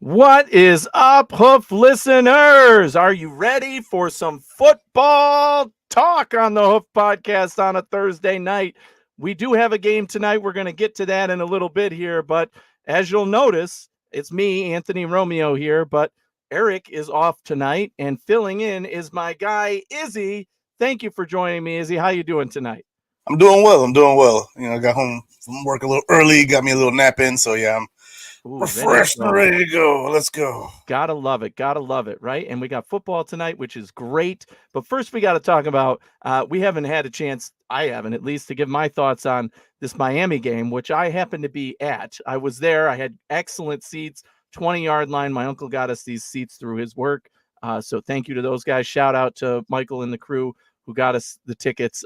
What is up, Hoof listeners? Are you ready for some football talk on the Hoof podcast on a Thursday night? We do have a game tonight. We're going to get to that in a little bit here, but as you'll notice, it's me, Anthony Romeo here, but Eric is off tonight, and filling in is my guy, Izzy. Thank you for joining me, Izzy. How you doing tonight? I'm doing well. I got home from work a little early, got me a little nap in. So, yeah, I'm refreshed and ready to go. Let's go. Gotta love it. Gotta love it, right? And we got football tonight, which is great. But first, we got to talk about we haven't had a chance, I haven't at least, to give my thoughts on this Miami game, which I happened to be at. I was there. I had excellent seats, 20-yard line. My uncle got us these seats through his work. So thank you to those guys. Shout out to Michael and the crew who got us the tickets.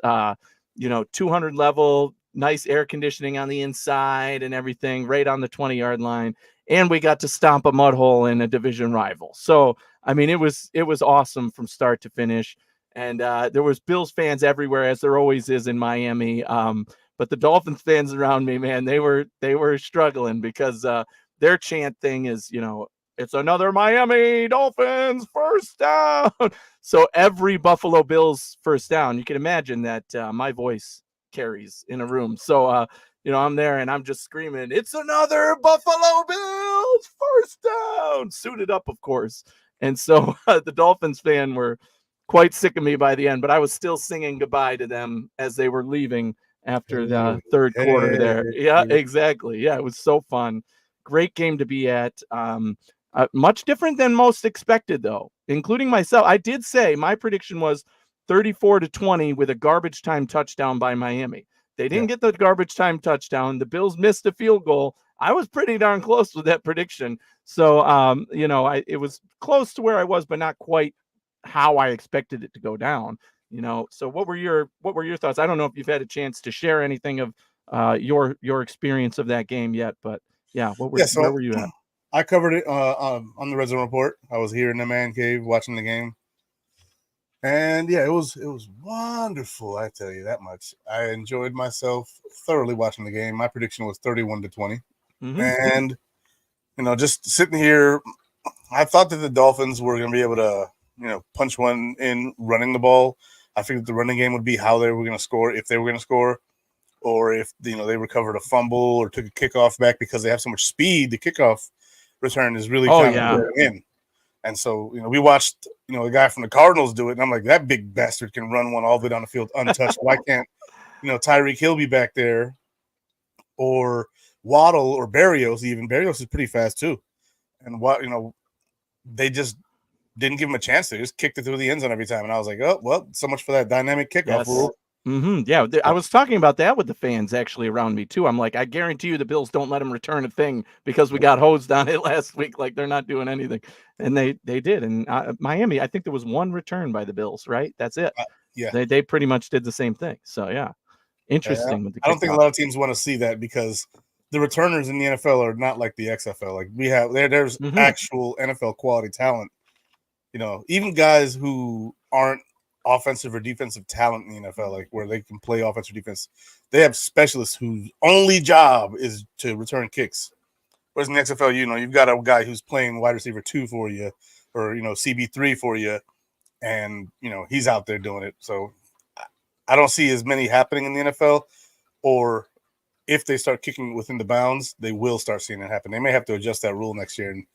200 level, nice air conditioning on the inside and everything, right on the 20-yard line. And we got to stomp a mud hole in a division rival. So, I mean, it was awesome from start to finish. And there was Bills fans everywhere, as there always is in Miami. But the Dolphins fans around me, man, they were struggling because their chant thing is, it's another Miami Dolphins first down. So every Buffalo Bills first down, you can imagine that my voice carries in a room. So, I'm there and I'm just screaming, it's another Buffalo Bills first down, suited up, of course. And so the Dolphins fan were quite sick of me by the end, but I was still singing goodbye to them as they were leaving after the third quarter there. Yeah, exactly. Yeah, it was so fun. Great game to be at. Much different than most expected, though, including myself. I did say my prediction was 34-20 with a garbage time touchdown by Miami. They didn't get the garbage time touchdown. The Bills missed a field goal. I was pretty darn close with that prediction. So, it was close to where I was, but not quite how I expected it to go down. So what were your thoughts? I don't know if you've had a chance to share anything of your experience of that game yet, but yeah, where were you at? I covered it on the Red Zone Report. I was here in the man cave watching the game. And yeah, it was wonderful. I tell you that much. I enjoyed myself thoroughly watching the game. My prediction was 31-20. Mm-hmm. And, just sitting here, I thought that the Dolphins were going to be able to, punch one in running the ball. I figured the running game would be how they were going to score, if they were going to score, or if, they recovered a fumble or took a kickoff back because they have so much speed. The kickoff return is really kind of in. And so, we watched, a guy from the Cardinals do it. And I'm like, that big bastard can run one all the way down the field untouched. Why can't, Tyreek Hill be back there, or Waddle or Berrios even? Berrios is pretty fast too. And they just didn't give him a chance. They just kicked it through the end zone every time. And I was like, oh, well, so much for that dynamic kickoff rule. Mm-hmm. Yeah, I was talking about that with the fans actually around me too. I'm like, I guarantee you the Bills don't let him return a thing because we got hosed on it last week. Like they're not doing anything, and they did. And Miami, I think there was one return by the Bills, right? That's it. Yeah, they pretty much did the same thing. So yeah, interesting. With the I don't think a lot of teams want to see that because the returners in the NFL are not like the XFL. Like we have there's actual NFL quality talent. Even guys who aren't offensive or defensive talent in the NFL, like where they can play offensive defense, they have specialists whose only job is to return kicks. Whereas in the XFL, you've got a guy who's playing wide receiver 2 for you, or CB3 for you, and he's out there doing it. So I don't see as many happening in the NFL, or if they start kicking within the bounds, they will start seeing it happen. They may have to adjust that rule next year and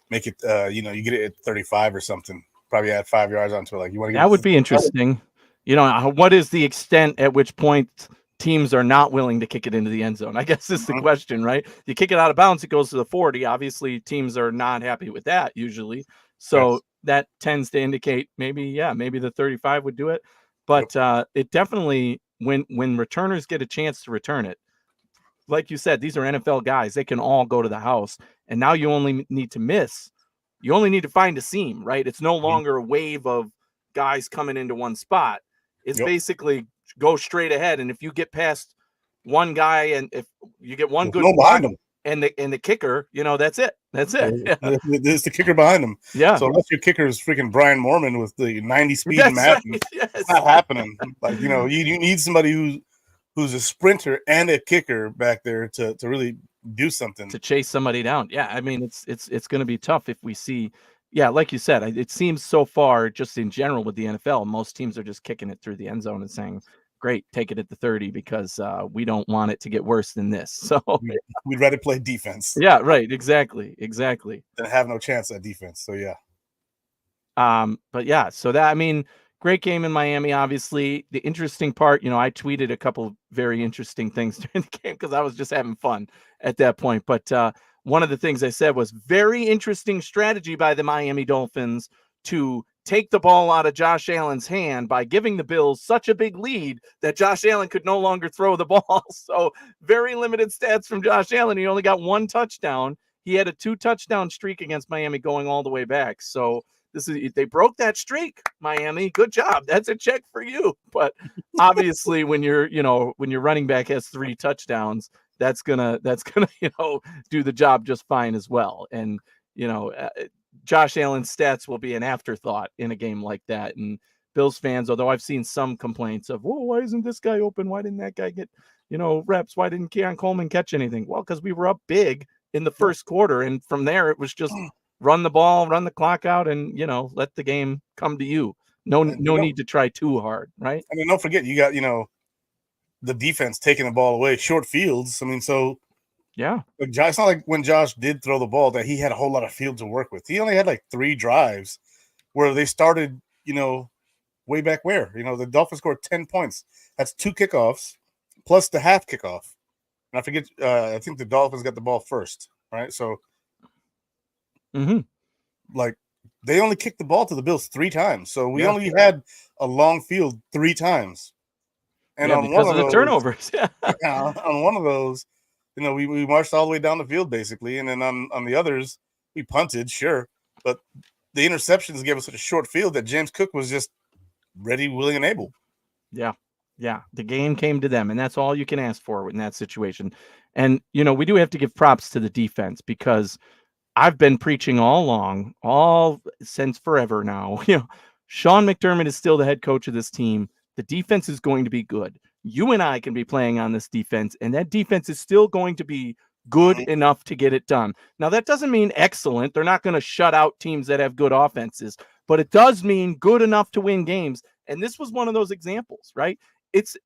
make it, you get it at 35 or something. Probably add 5 yards onto it. Like you want to. That would be interesting. What is the extent at which point teams are not willing to kick it into the end zone? I guess is the question, right? You kick it out of bounds, it goes to the 40. Obviously, teams are not happy with that usually. So that tends to indicate maybe the 35 would do it. But it definitely, when returners get a chance to return it, like you said, these are NFL guys. They can all go to the house. And now you only need to miss. You only need to find a seam, right? It's no longer a wave of guys coming into one spot. It's basically go straight ahead. And if you get past one guy, and if you get one good block and the kicker, that's it. That's it. There's the kicker behind him. Yeah. So unless your kicker is freaking Brian Mormon with the 90 speed and Madden, it's not happening. Like, you need somebody who's a sprinter and a kicker back there to really do something to chase somebody down. Yeah, I mean, it's going to be tough if we see. Yeah, like you said, it seems so far, just in general with the NFL, most teams are just kicking it through the end zone and saying, "Great, take it at the 30 because we don't want it to get worse than this." So, We'd rather play defense. yeah, right, exactly. Than have no chance at defense. So yeah. But yeah, so that, I mean, great game in Miami, obviously. The interesting part, I tweeted a couple of very interesting things during the game because I was just having fun at that point. But one of the things I said was very interesting strategy by the Miami Dolphins to take the ball out of Josh Allen's hand by giving the Bills such a big lead that Josh Allen could no longer throw the ball. So very limited stats from Josh Allen. He only got 1 touchdown. He had a 2-touchdown streak against Miami going all the way back. So they broke that streak, Miami. Good job. That's a check for you. But obviously, when your running back has 3 touchdowns, that's gonna do the job just fine as well. And Josh Allen's stats will be an afterthought in a game like that. And Bills fans, although I've seen some complaints of, "Whoa, why isn't this guy open? Why didn't that guy get reps? Why didn't Keon Coleman catch anything?" Well, because we were up big in the first quarter, and from there it was just run the ball, run the clock out, and let the game come to you. No need to try too hard, right? I mean, don't forget you got the defense taking the ball away, short fields. I mean, so yeah, it's not like when Josh did throw the ball that he had a whole lot of field to work with. He only had like 3 drives where they started, way back where the Dolphins scored 10 points. That's 2 kickoffs plus the half kickoff. And I forget, I think the Dolphins got the ball first, right? So. Like they only kicked the ball to the Bills 3 times, so we only had a long field 3 times. And on because one of the turnovers, on one of those, we marched all the way down the field basically, and then on the others we punted, sure, but the interceptions gave us such a short field that James Cook was just ready, willing, and able. Yeah, the game came to them, and that's all you can ask for in that situation. And we do have to give props to the defense because I've been preaching all along, all since forever now. Sean McDermott is still the head coach of this team. The defense is going to be good. You and I can be playing on this defense, and that defense is still going to be good enough to get it done. Now, that doesn't mean excellent. They're not going to shut out teams that have good offenses, but it does mean good enough to win games. And this was one of those examples, right?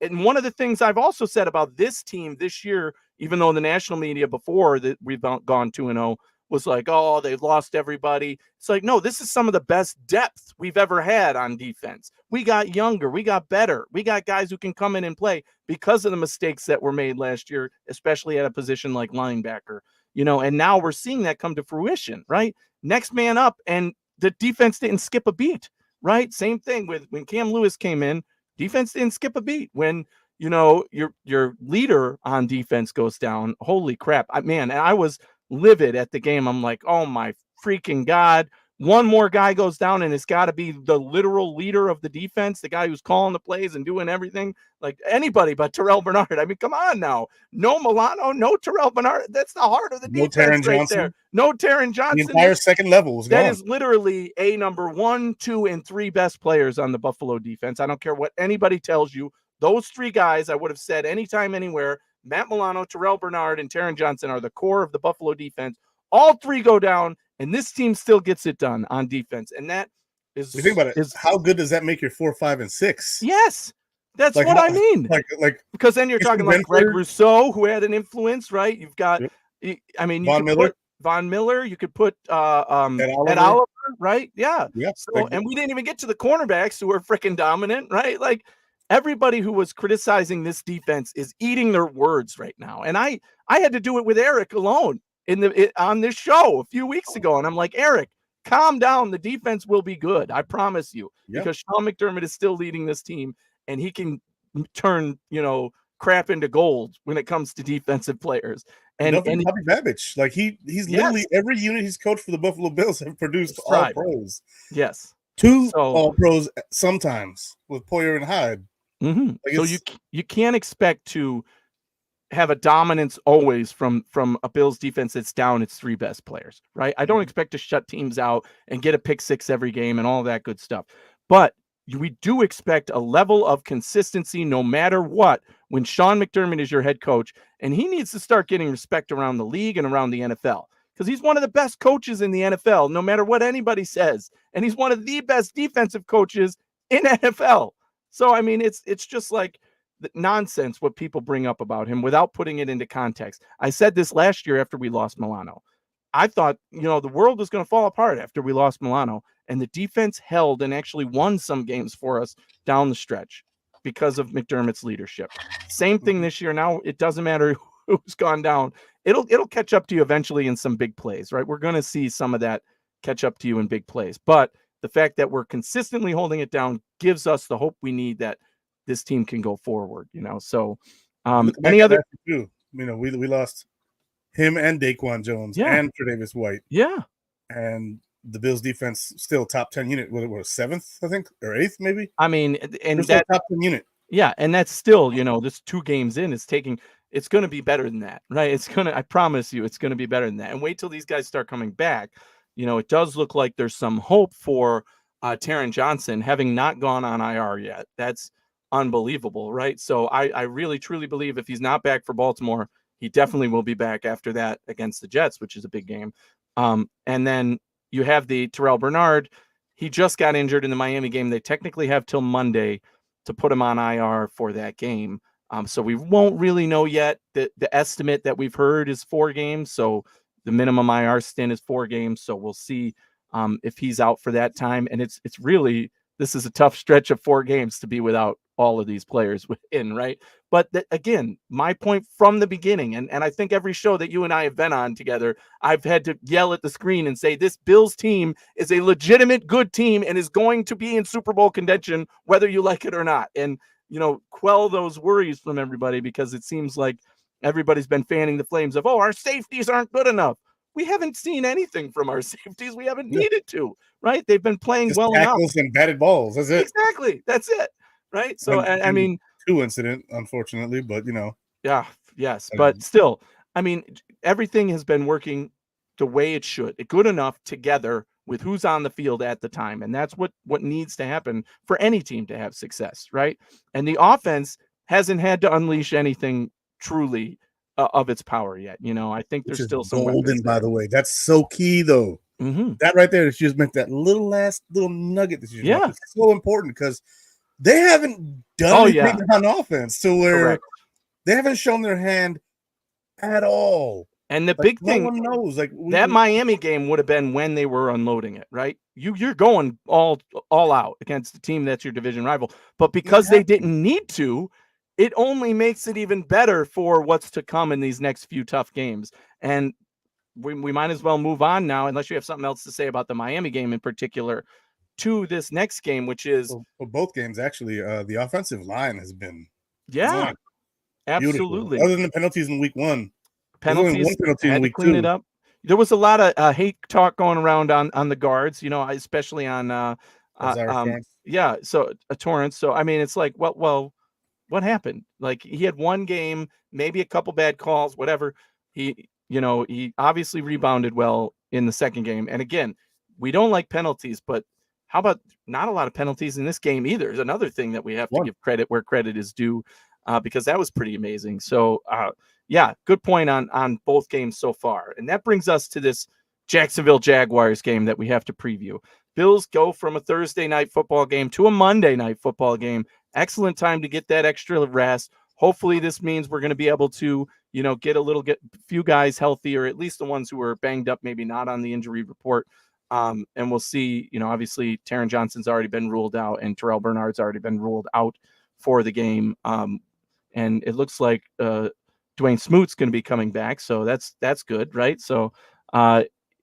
And one of the things I've also said about this team this year, even though the national media before that we've gone 2-0, was like, "Oh, they've lost everybody." It's like, no, this is some of the best depth we've ever had on defense. We got younger, we got better, we got guys who can come in and play because of the mistakes that were made last year, especially at a position like linebacker. And now we're seeing that come to fruition, right? Next man up, and the defense didn't skip a beat, right? Same thing with when Cam Lewis came in, defense didn't skip a beat. When your leader on defense goes down, holy crap, I was livid at the game. I'm like, oh my freaking God. One more guy goes down, and it's got to be the literal leader of the defense, the guy who's calling the plays and doing everything, like anybody but Terrell Bernard. I mean, come on now. No Milano, no Terrell Bernard. That's the heart of the defense right there. No Taron Johnson. The entire second level was gone. That is literally a number 1, 2, and 3 best players on the Buffalo defense. I don't care what anybody tells you. Those 3 guys, I would have said anytime, anywhere, Matt Milano, Terrell Bernard, and Taron Johnson are the core of the Buffalo defense. All 3 go down, and this team still gets it done on defense. And that is, you think about it, how good does that make your 4, 5, and 6? Yes, that's what I mean. Like because then you're talking like Greg Rousseau, who had an influence, right? You've got, I mean, you could put Von Miller, you could put Ed Oliver, right? Yeah. So, and we didn't even get to the cornerbacks who are freaking dominant, right? Like, everybody who was criticizing this defense is eating their words right now. And I had to do it with Eric alone on this show a few weeks ago. And I'm like, Eric, calm down. The defense will be good. I promise you, because Sean McDermott is still leading this team, and he can turn, crap into gold when it comes to defensive players. And Bobby Babich, like he's literally every unit he's coached for the Buffalo Bills have produced all pros. Yes. 2 all pros sometimes with Poyer and Hyde. Like so you can't expect to have a dominance always from a Bills defense that's down its 3 best players, right? I don't expect to shut teams out and get a pick 6 every game and all that good stuff. But we do expect a level of consistency no matter what when Sean McDermott is your head coach, and he needs to start getting respect around the league and around the NFL because he's one of the best coaches in the NFL, no matter what anybody says. And he's one of the best defensive coaches in NFL. So, I mean, it's just like nonsense what people bring up about him without putting it into context. I said this last year after we lost Milano. I thought, the world was going to fall apart after we lost Milano, and the defense held and actually won some games for us down the stretch because of McDermott's leadership. Same thing this year. Now it doesn't matter who's gone down. It'll catch up to you eventually in some big plays, right? We're going to see some of that catch up to you in big plays, but the fact that we're consistently holding it down gives us the hope we need that this team can go forward, So any other too, we lost him and Daquan Jones and Tre'Davious White. Yeah. And the Bills defense still top 10 unit. What, 7th, I think, or 8th, maybe? I mean, and that top 10 unit. Yeah, and that's still, this 2 games in, it's going to be better than that, right? I promise you, it's going to be better than that. And wait till these guys start coming back. It does look like there's some hope for Taron Johnson having not gone on IR yet. That's unbelievable, right? So I really, truly believe if he's not back for Baltimore, he definitely will be back after that against the Jets, which is a big game. And then you have the Terrell Bernard. He just got injured in the Miami game. They technically have till Monday to put him on IR for that game. So we won't really know yet. The estimate that we've heard is 4 games. So the minimum IR stint is 4 games. So we'll see if he's out for that time. And it's really, this is a tough stretch of 4 games to be without all of these players in, right? But again, my point from the beginning, and I think every show that you and I have been on together, I've had to yell at the screen and say, this Bills team is a legitimate good team and is going to be in Super Bowl contention, whether you like it or not. And, quell those worries from everybody, because it seems like everybody's been fanning the flames of, our safeties aren't good enough. We haven't seen anything from our safeties. We haven't needed to, right? They've been playing just well enough. Tackles and batted balls. That's it. Exactly. That's it. Right. So, I mean, 2 incident, unfortunately, but Yeah. Yes. But still, I mean, everything has been working the way it should. Good enough together with who's on the field at the time. And that's what needs to happen for any team to have success. Right. And the offense hasn't had to unleash anything truly of its power yet. I think there's still some golden, by the way. That's so key, though. Mm-hmm. That right there is just make that last little nugget that you just it's so important, because they haven't done anything on offense to where they haven't shown their hand at all. And the big thing, no one knows, that Miami game would have been when they were unloading it, right? You're going all out against the team that's your division rival, but because they didn't need to, it only makes it even better for what's to come in these next few tough games. And we might as well move on now, unless you have something else to say about the Miami game in particular, to this next game, which is for both games. Actually, the offensive line has been absolutely beautiful. Other than the penalties in week 1. Penalties, one penalty had in to week clean 2. it up. There was a lot of hate talk going around on the guards, especially on so Torrance. So I mean, it's like, well, what happened? Like, he had one game, maybe a couple bad calls, whatever. He obviously rebounded well in the second game. And again, we don't like penalties, but how about not a lot of penalties in this game either? Is another thing that we have to give credit where credit is due, because that was pretty amazing. So, good point on both games so far. And that brings us to this Jacksonville Jaguars game that we have to preview. Bills go from a Thursday night football game to a Monday night football game. Excellent time to get that extra rest. Hopefully this means we're going to be able to, get a few guys healthy, or at least the ones who were banged up, maybe not on the injury report. And we'll see, obviously Taron Johnson's already been ruled out and Terrell Bernard's already been ruled out for the game. And it looks like Dwayne Smoot's going to be coming back. So that's good. Right. So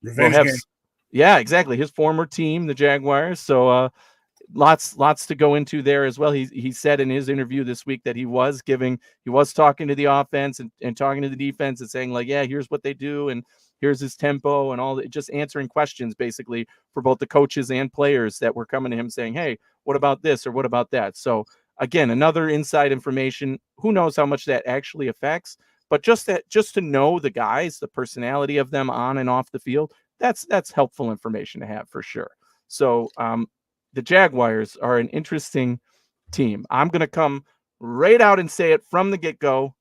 revenge game. Yeah, exactly. His former team, the Jaguars. So lots to go into there as well. He said in his interview this week that he was talking to the offense and talking to the defense and saying, like, yeah, here's what they do and here's his tempo and all that, just answering questions basically for both the coaches and players that were coming to him saying, hey, what about this or what about that? So again, another inside information. Who knows how much that actually affects, but just to know the guys, the personality of them on and off the field, that's helpful information to have for sure. So the Jaguars are an interesting team. I'm going to come right out and say it from the get-go.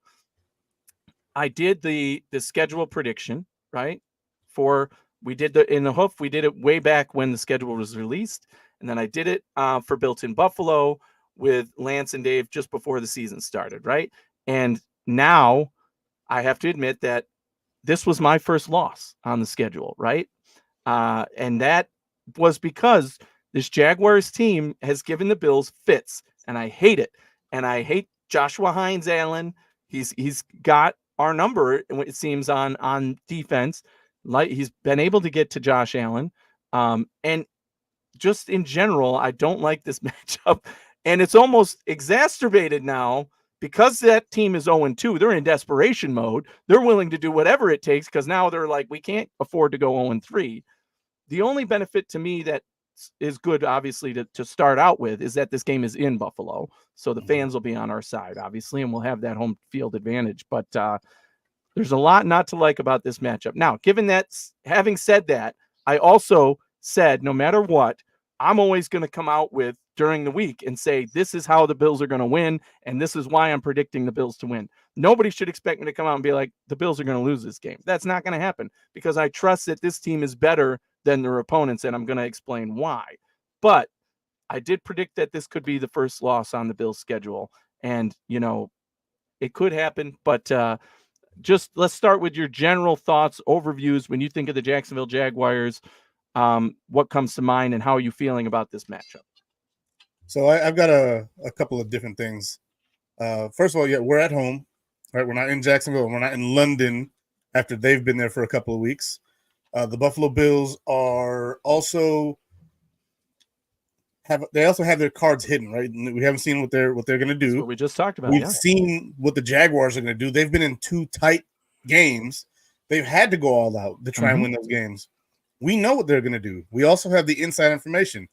I did the schedule prediction, right? For we did in the Hoof, we did it way back when the schedule was released, and then I did it for Built in Buffalo with Lance and Dave just before the season started, right? And now I have to admit that this was my first loss on the schedule, right? And that was because this Jaguars team has given the Bills fits, and I hate it. And I hate Joshua Hines Allen. He's got our number, it seems, on defense. Like he's been able to get to Josh Allen. And just in general, I don't like this matchup. And it's almost exacerbated now because that team is 0-2. They're in desperation mode. They're willing to do whatever it takes because now they're like, we can't afford to go 0-3. The only benefit to me that is good, obviously, to start out with is that this game is in Buffalo. So the fans will be on our side, obviously, and we'll have that home field advantage. But there's a lot not to like about this matchup. Now, given that, having said that, I also said no matter what, I'm always going to come out with during the week and say, this is how the Bills are going to win, and this is why I'm predicting the Bills to win. Nobody should expect me to come out and be like, the Bills are going to lose this game. That's not going to happen because I trust that this team is better than their opponents, and I'm going to explain why. But I did predict that this could be the first loss on the Bills' schedule, and, you know, it could happen, but just let's start with your general thoughts, overviews. When you think of the Jacksonville Jaguars, what comes to mind and how are you feeling about this matchup? So I've got a couple of different things. First of all, yeah, we're at home, right? We're not in Jacksonville. We're not in London after they've been there for a couple of weeks. The Buffalo Bills are also have their cards hidden, right? We haven't seen what they're going to do. That's what we just talked about. We've seen what the Jaguars are going to do. They've been in 2 tight games. They've had to go all out to try and win those games. We know what they're going to do. We also have the inside information.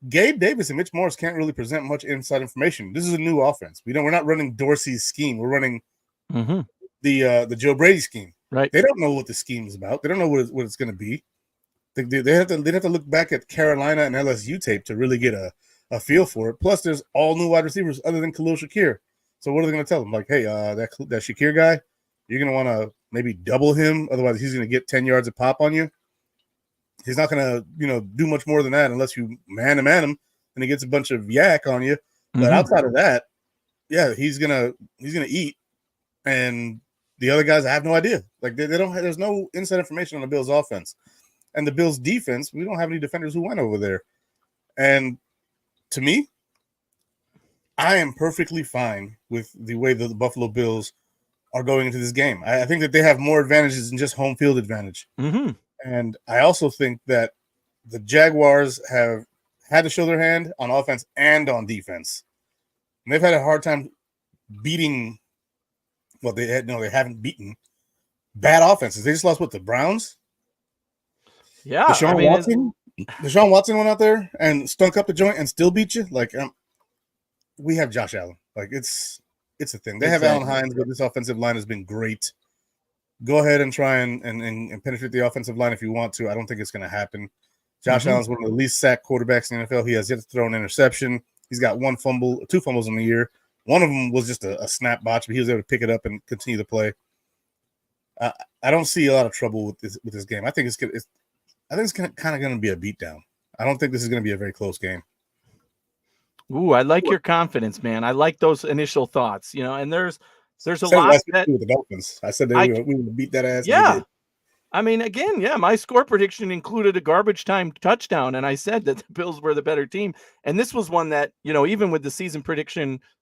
Gabe Davis and Mitch Morris can't really present much inside information. This is a new offense. We're not running Dorsey's scheme. We're running the Joe Brady scheme. Right. They don't know what the scheme is about. They don't know what it's going to be. They'd have to look back at Carolina and LSU tape to really get a feel for it. Plus, there's all new wide receivers other than Khalil Shakir. So what are they going to tell them? Like, hey, that Shakir guy, you're going to want to maybe double him. Otherwise, he's going to get 10 yards a pop on you. He's not going to, do much more than that unless you man him and he gets a bunch of yak on you. But outside of that, yeah, he's gonna eat. And the other guys, I have no idea. Like they don't. There's no inside information on the Bills' offense. And the Bills' defense, we don't have any defenders who went over there. And to me, I am perfectly fine with the way that the Buffalo Bills are going into this game. I think that they have more advantages than just home field advantage. And I also think that the Jaguars have had to show their hand on offense and on defense. And they've had a hard time beating they haven't beaten bad offenses. They just lost the Browns. Yeah, Deshaun Watson went out there and stunk up the joint and still beat you. Like, we have Josh Allen. Like, it's a thing. They have Allen Hines, but this offensive line has been great. Go ahead and try and penetrate the offensive line if you want to. I don't think it's going to happen. Josh Allen's one of the least sacked quarterbacks in the NFL. He has yet to throw an interception. He's got 2 fumbles in the year. One of them was just a snap botch, but he was able to pick it up and continue to play. I don't see a lot of trouble with this game. I think it's kind of going to be a beatdown. I don't think this is going to be a very close game. Ooh, I like your confidence, man. I like those initial thoughts, and there's a lot that with the Dolphins. I said we would beat that ass. Yeah. I mean, again, my score prediction included a garbage time touchdown, and I said that the Bills were the better team. And this was one that, even with the season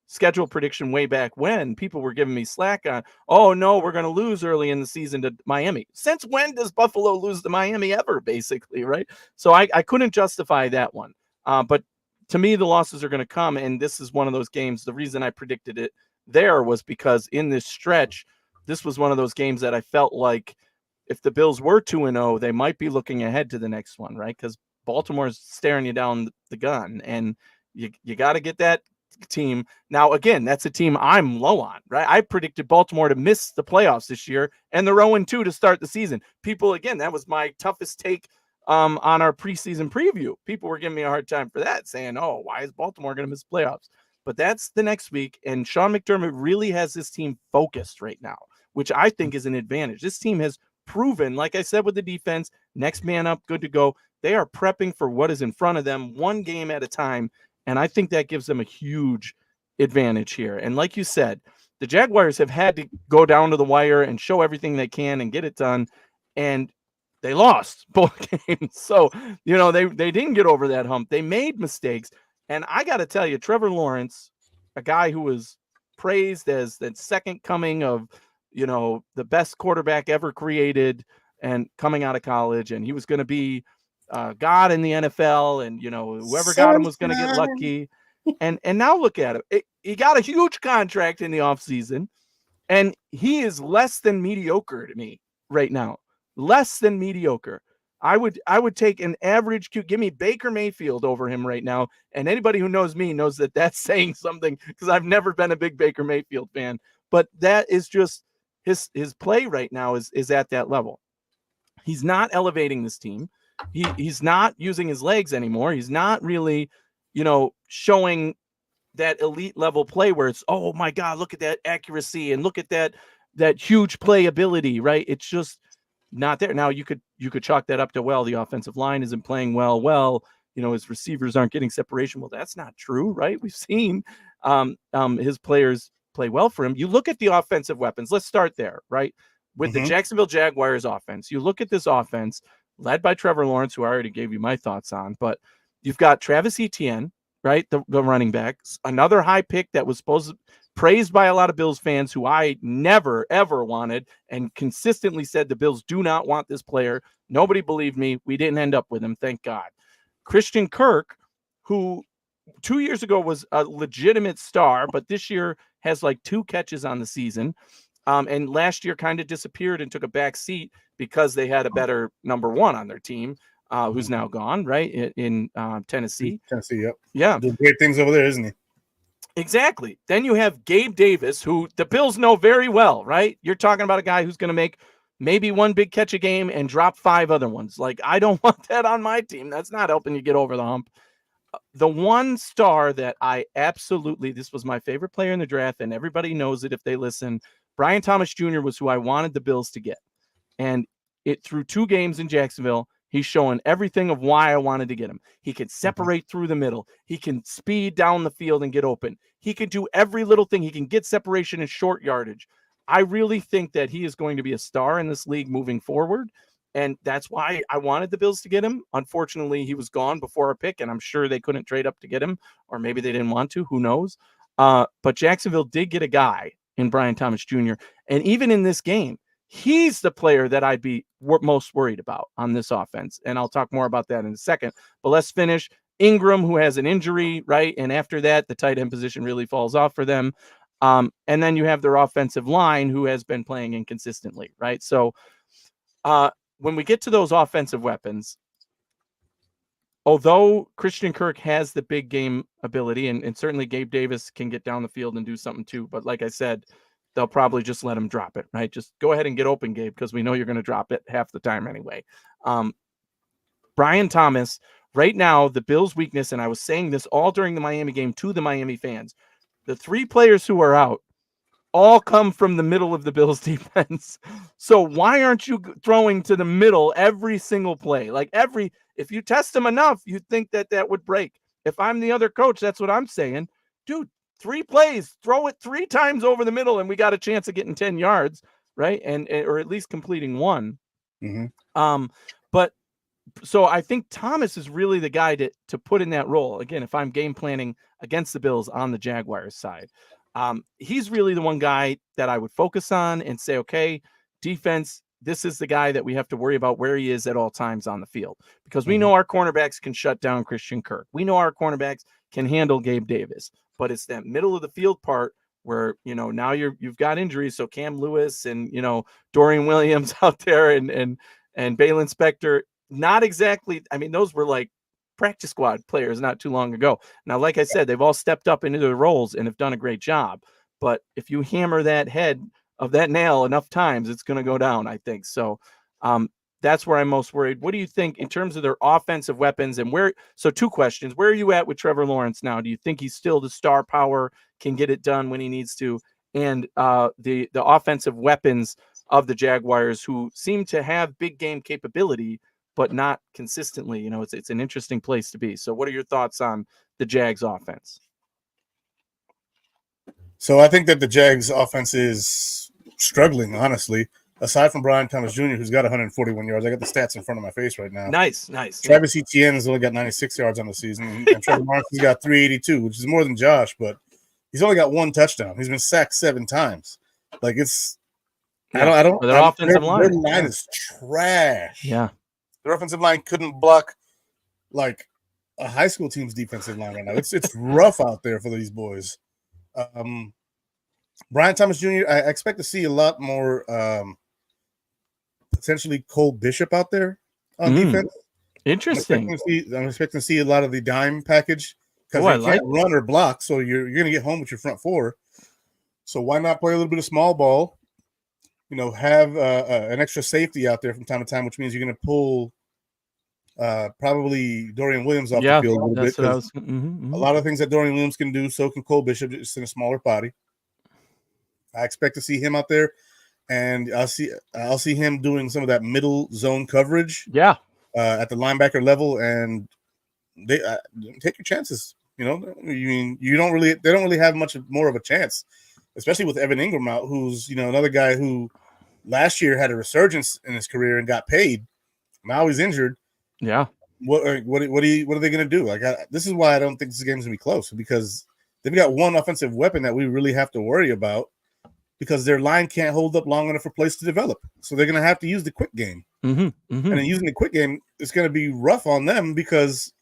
schedule prediction way back when, people were giving me slack on, oh, no, we're going to lose early in the season to Miami. Since when does Buffalo lose to Miami ever, basically, right? So I couldn't justify that one. But to me, the losses are going to come, and this is one of those games. The reason I predicted it there was because in this stretch, this was one of those games that I felt like if the Bills were 2-0, they might be looking ahead to the next one, right? Because Baltimore's staring you down the gun, and you got to get that team. Now, again, that's a team I'm low on, right? I predicted Baltimore to miss the playoffs this year, and they're 0-2 to start the season. People, again, that was my toughest take on our preseason preview. People were giving me a hard time for that, saying, oh, why is Baltimore going to miss playoffs? but that's the next week. And Sean McDermott really has this team focused right now, which I think is an advantage. This team has proven, like I said, with the defense, next man up, good to go. They are prepping for what is in front of them, one game at a time. And I think that gives them a huge advantage here. And like you said, the Jaguars have had to go down to the wire and show everything they can and get it done. And they lost both games. So, they didn't get over that hump. They made mistakes. And I got to tell you, Trevor Lawrence, a guy who was praised as the second coming of, the best quarterback ever created and coming out of college, and he was going to be God in the NFL, and, whoever got him was going to get lucky. And now look at him. He got a huge contract in the offseason, and he is less than mediocre to me right now. Less than mediocre. I would take an average give me Baker Mayfield over him right now. And anybody who knows me knows that that's saying something, because I've never been a big Baker Mayfield fan. But that is just his play right now is at that level. He's not elevating this team. He's not using his legs anymore. He's not really, showing that elite level play where it's, oh my God, look at that accuracy and look at that huge playability, right? It's just not there. Now you could chalk that up to, well, the offensive line isn't playing well, his receivers aren't getting separation. Well, that's not true, right? We've seen his players play well for him. You look at the offensive weapons. Let's start there, right? With the Jacksonville Jaguars offense, you look at this offense led by Trevor Lawrence, who I already gave you my thoughts on, but you've got Travis Etienne, right? The running back, another high pick that was praised by a lot of Bills fans who I never, ever wanted, and consistently said the Bills do not want this player. Nobody believed me. We didn't end up with him. Thank God. Christian Kirk, who 2 years ago was a legitimate star, but this year has like 2 catches on the season. And last year kind of disappeared and took a back seat because they had a better number one on their team, who's now gone, right, in Tennessee. Tennessee, yep. Yeah. Doing great things over there, isn't he? Exactly. Then you have Gabe Davis, who the Bills know very well, right? You're talking about a guy who's going to make maybe 1 big catch a game and drop 5 other ones. Like, I don't want that on my team. That's not helping you get over the hump. The one star that this was my favorite player in the draft, and everybody knows it if they listen, Brian Thomas Jr. was who I wanted the Bills to get. And through 2 games in Jacksonville, he's showing everything of why I wanted to get him. He can separate through the middle. He can speed down the field and get open. He can do every little thing. He can get separation in short yardage. I really think that he is going to be a star in this league moving forward. And that's why I wanted the Bills to get him. Unfortunately, he was gone before our pick, and I'm sure they couldn't trade up to get him, or maybe they didn't want to. Who knows? But Jacksonville did get a guy in Brian Thomas Jr. And even in this game, he's the player that I'd be most worried about on this offense. And I'll talk more about that in a second. But let's finish. Ingram, who has an injury, right? And after that, the tight end position really falls off for them. And then you have their offensive line, who has been playing inconsistently, right? So when we get to those offensive weapons, although Christian Kirk has the big game ability, and certainly Gabe Davis can get down the field and do something too, but like I said, they'll probably just let him drop it, right? Just go ahead and get open, Gabe, because we know you're going to drop it half the time anyway. Brian Thomas, right now, the Bills' weakness, and I was saying this all during the Miami game to the Miami fans, the 3 players who are out all come from the middle of the Bills' defense. So why aren't you throwing to the middle every single play? Like if you test them enough, you'd think that would break. If I'm the other coach, that's what I'm saying. Dude, 3 plays, throw it 3 times over the middle, and we got a chance of getting 10 yards, right? Or at least completing 1. But so I think Thomas is really the guy to put in that role. Again, if I'm game planning against the Bills on the Jaguars side, he's really the one guy that I would focus on and say, okay, defense, this is the guy that we have to worry about where he is at all times on the field, because we know our cornerbacks can shut down Christian Kirk. We know our cornerbacks can handle Gabe Davis, but it's that middle of the field part where, now you've got injuries. So Cam Lewis and, Dorian Williams out there and Balin Spector, not exactly. I mean, those were like practice squad players not too long ago. Now, like I said, they've all stepped up into their roles and have done a great job. But if you hammer that head of that nail enough times, it's going to go down, I think. So That's where I'm most worried. What do you think in terms of their offensive weapons and where? So 2 questions. Where are you at with Trevor Lawrence now? Do you think he's still the star power, can get it done when he needs to? And the offensive weapons of the Jaguars, who seem to have big game capability, but not consistently. It's an interesting place to be. So what are your thoughts on the Jags offense? So I think that the Jags offense is struggling, honestly. Aside from Brian Thomas Jr., who's got 141 yards, I got the stats in front of my face right now. Nice. Travis Etienne has only got 96 yards on the season, and Trevor Lawrence has got 382, which is more than Josh, but he's only got 1 touchdown. He's been sacked 7 times. Like it's, yeah. I don't. Their offensive line. Their line is trash. Yeah, their offensive line couldn't block like a high school team's defensive line right now. It's rough out there for these boys. Brian Thomas Jr., I expect to see a lot more potentially Cole Bishop out there on defense. Interesting. I'm expecting to see a lot of the dime package because you can't run or block, so you're going to get home with your front four. So why not play a little bit of small ball? Have an extra safety out there from time to time, which means you're going to pull probably Dorian Williams off the field a little bit. A lot of things that Dorian Williams can do, so can Cole Bishop, just in a smaller body. I expect to see him out there, and I'll see him doing some of that middle zone coverage. Yeah, at the linebacker level, and they take your chances. They don't really have much more of a chance, especially with Evan Ingram out, who's another guy who last year had a resurgence in his career and got paid. Now he's injured. Yeah. What are they going to do? This is why I don't think this game's going to be close, because they've got one offensive weapon that we really have to worry about, because their line can't hold up long enough for plays to develop. So they're going to have to use the quick game. And in using the quick game, it's going to be rough on them, because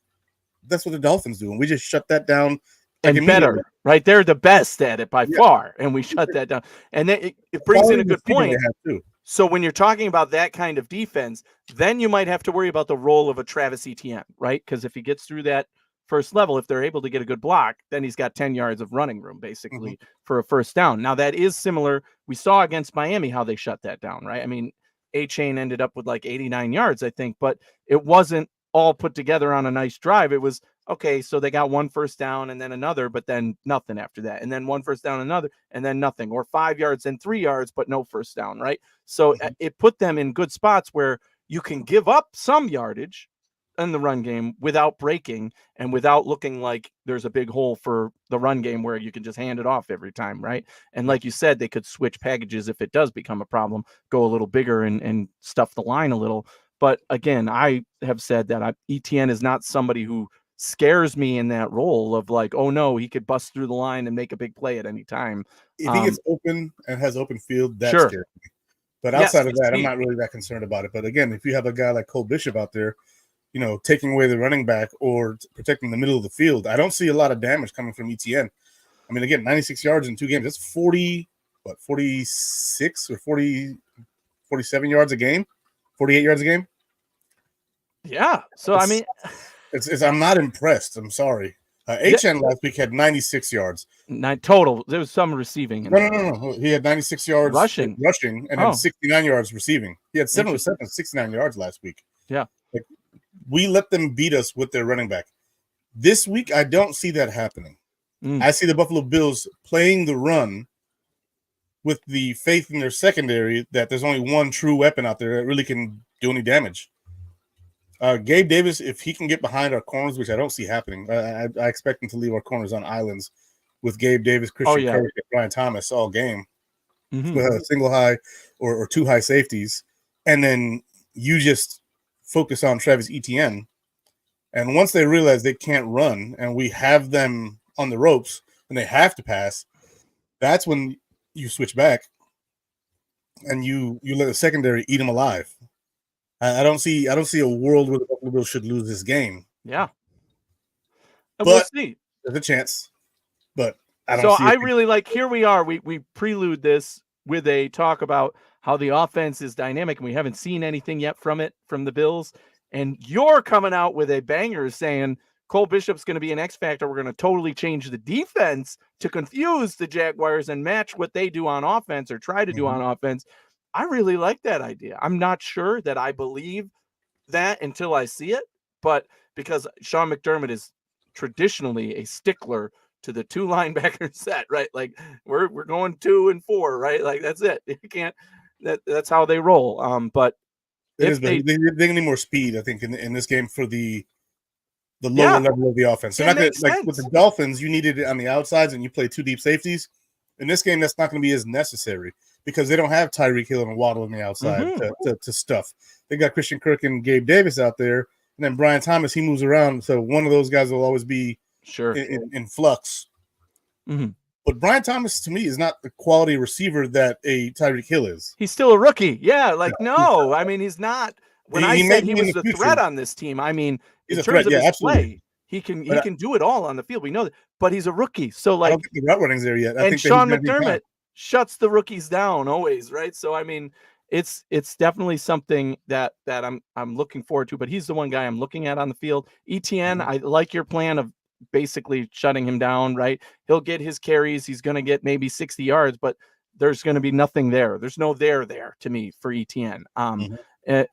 that's what the Dolphins do. And we just shut that down. And better, right? They're the best at it by far. And we shut that down. And then it brings in a good point. So when you're talking about that kind of defense, then you might have to worry about the role of a Travis Etienne, right? Because if he gets through that first level, if they're able to get a good block, then he's got 10 yards of running room basically for a first down. Now that is similar. We saw against Miami how they shut that down, right? I mean, A-Chain ended up with like 89 yards, I think, but it wasn't all put together on a nice drive. It was, okay, so they got 1 first down and then another, but then nothing after that. And then 1 first down, another, and then nothing, or 5 yards and 3 yards, but no first down, right? So it put them in good spots where you can give up some yardage in the run game without breaking and without looking like there's a big hole for the run game where you can just hand it off every time, right? And like you said, they could switch packages if it does become a problem, go a little bigger and stuff the line a little. But again, I have said that ETN is not somebody who scares me in that role of like, oh no, he could bust through the line and make a big play at any time. If he gets open and has open field, that scares me. But outside of that, I'm not really that concerned about it. But again, if you have a guy like Cole Bishop out there, taking away the running back or protecting the middle of the field, I don't see a lot of damage coming from ETN. I mean, again, 96 yards in 2 games. That's 46 or 47 yards a game, 48 yards a game. Yeah. So, I mean, I'm not impressed. I'm sorry. HN last week had 96 yards. 9 total. There was some receiving. No. He had 96 yards rushing and then 69 yards receiving. He had 7 receptions, 69 yards last week. Yeah. We let them beat us with their running back. This week, I don't see that happening. I see the Buffalo Bills playing the run with the faith in their secondary that there's only one true weapon out there that really can do any damage. Gabe Davis, if he can get behind our corners, which I don't see happening, I expect him to leave our corners on islands with Gabe Davis, Christian Kirk, and Brian Thomas all game. With a single high or 2 high safeties. And then you just focus on Travis Etienne. And once they realize they can't run and we have them on the ropes and they have to pass, that's when you switch back and you let the secondary eat them alive. I don't see a world where the Buffalo Bills should lose this game. Yeah. But we'll see. There's a chance. But I don't see I really like, here we are. We prelude this with a talk about how the offense is dynamic, and we haven't seen anything yet from the Bills. And you're coming out with a banger saying Cole Bishop's going to be an X factor. We're going to totally change the defense to confuse the Jaguars and match what they do on offense or try to do on offense. I really like that idea. I'm not sure that I believe that until I see it, but because Sean McDermott is traditionally a stickler to the two linebacker set, right? Like we're going 2 and 4, right? Like that's it. You can't that's how they roll. But It if is, but they they need more speed, I think, in this game for the lower yeah, level of the offense. They're it not gonna makes like with the sense. Dolphins, you needed it on the outsides and you play 2 deep safeties. In this game, that's not going to be as necessary because they don't have Tyreek Hill and Waddle on the outside Mm-hmm. to stuff. They got Christian Kirk and Gabe Davis out there, and then Brian Thomas, he moves around, so one of those guys will always be Sure. in flux. Mm-hmm. But Brian Thomas, to me, is not the quality receiver that a Tyreek Hill is. He's still a rookie. Yeah, like He's no, I mean he's not. When I he may said he be in was the the threat future. on this team, I mean He's in a terms threat, of yeah, his absolutely. play, he But can do it all on the field. We know that, but he's a rookie. So I don't like, think the route running's there yet. I and think that he's Sean going to take time. McDermott shuts the rookies down always, right? So I mean, it's definitely something that I'm looking forward to. But he's the one guy I'm looking at on the field. ETN, Mhm. I like your plan of basically shutting him down, right? He'll get his carries. He's going to get maybe 60 yards, but there's going to be nothing there. There's no there to me for ETN. Mhm.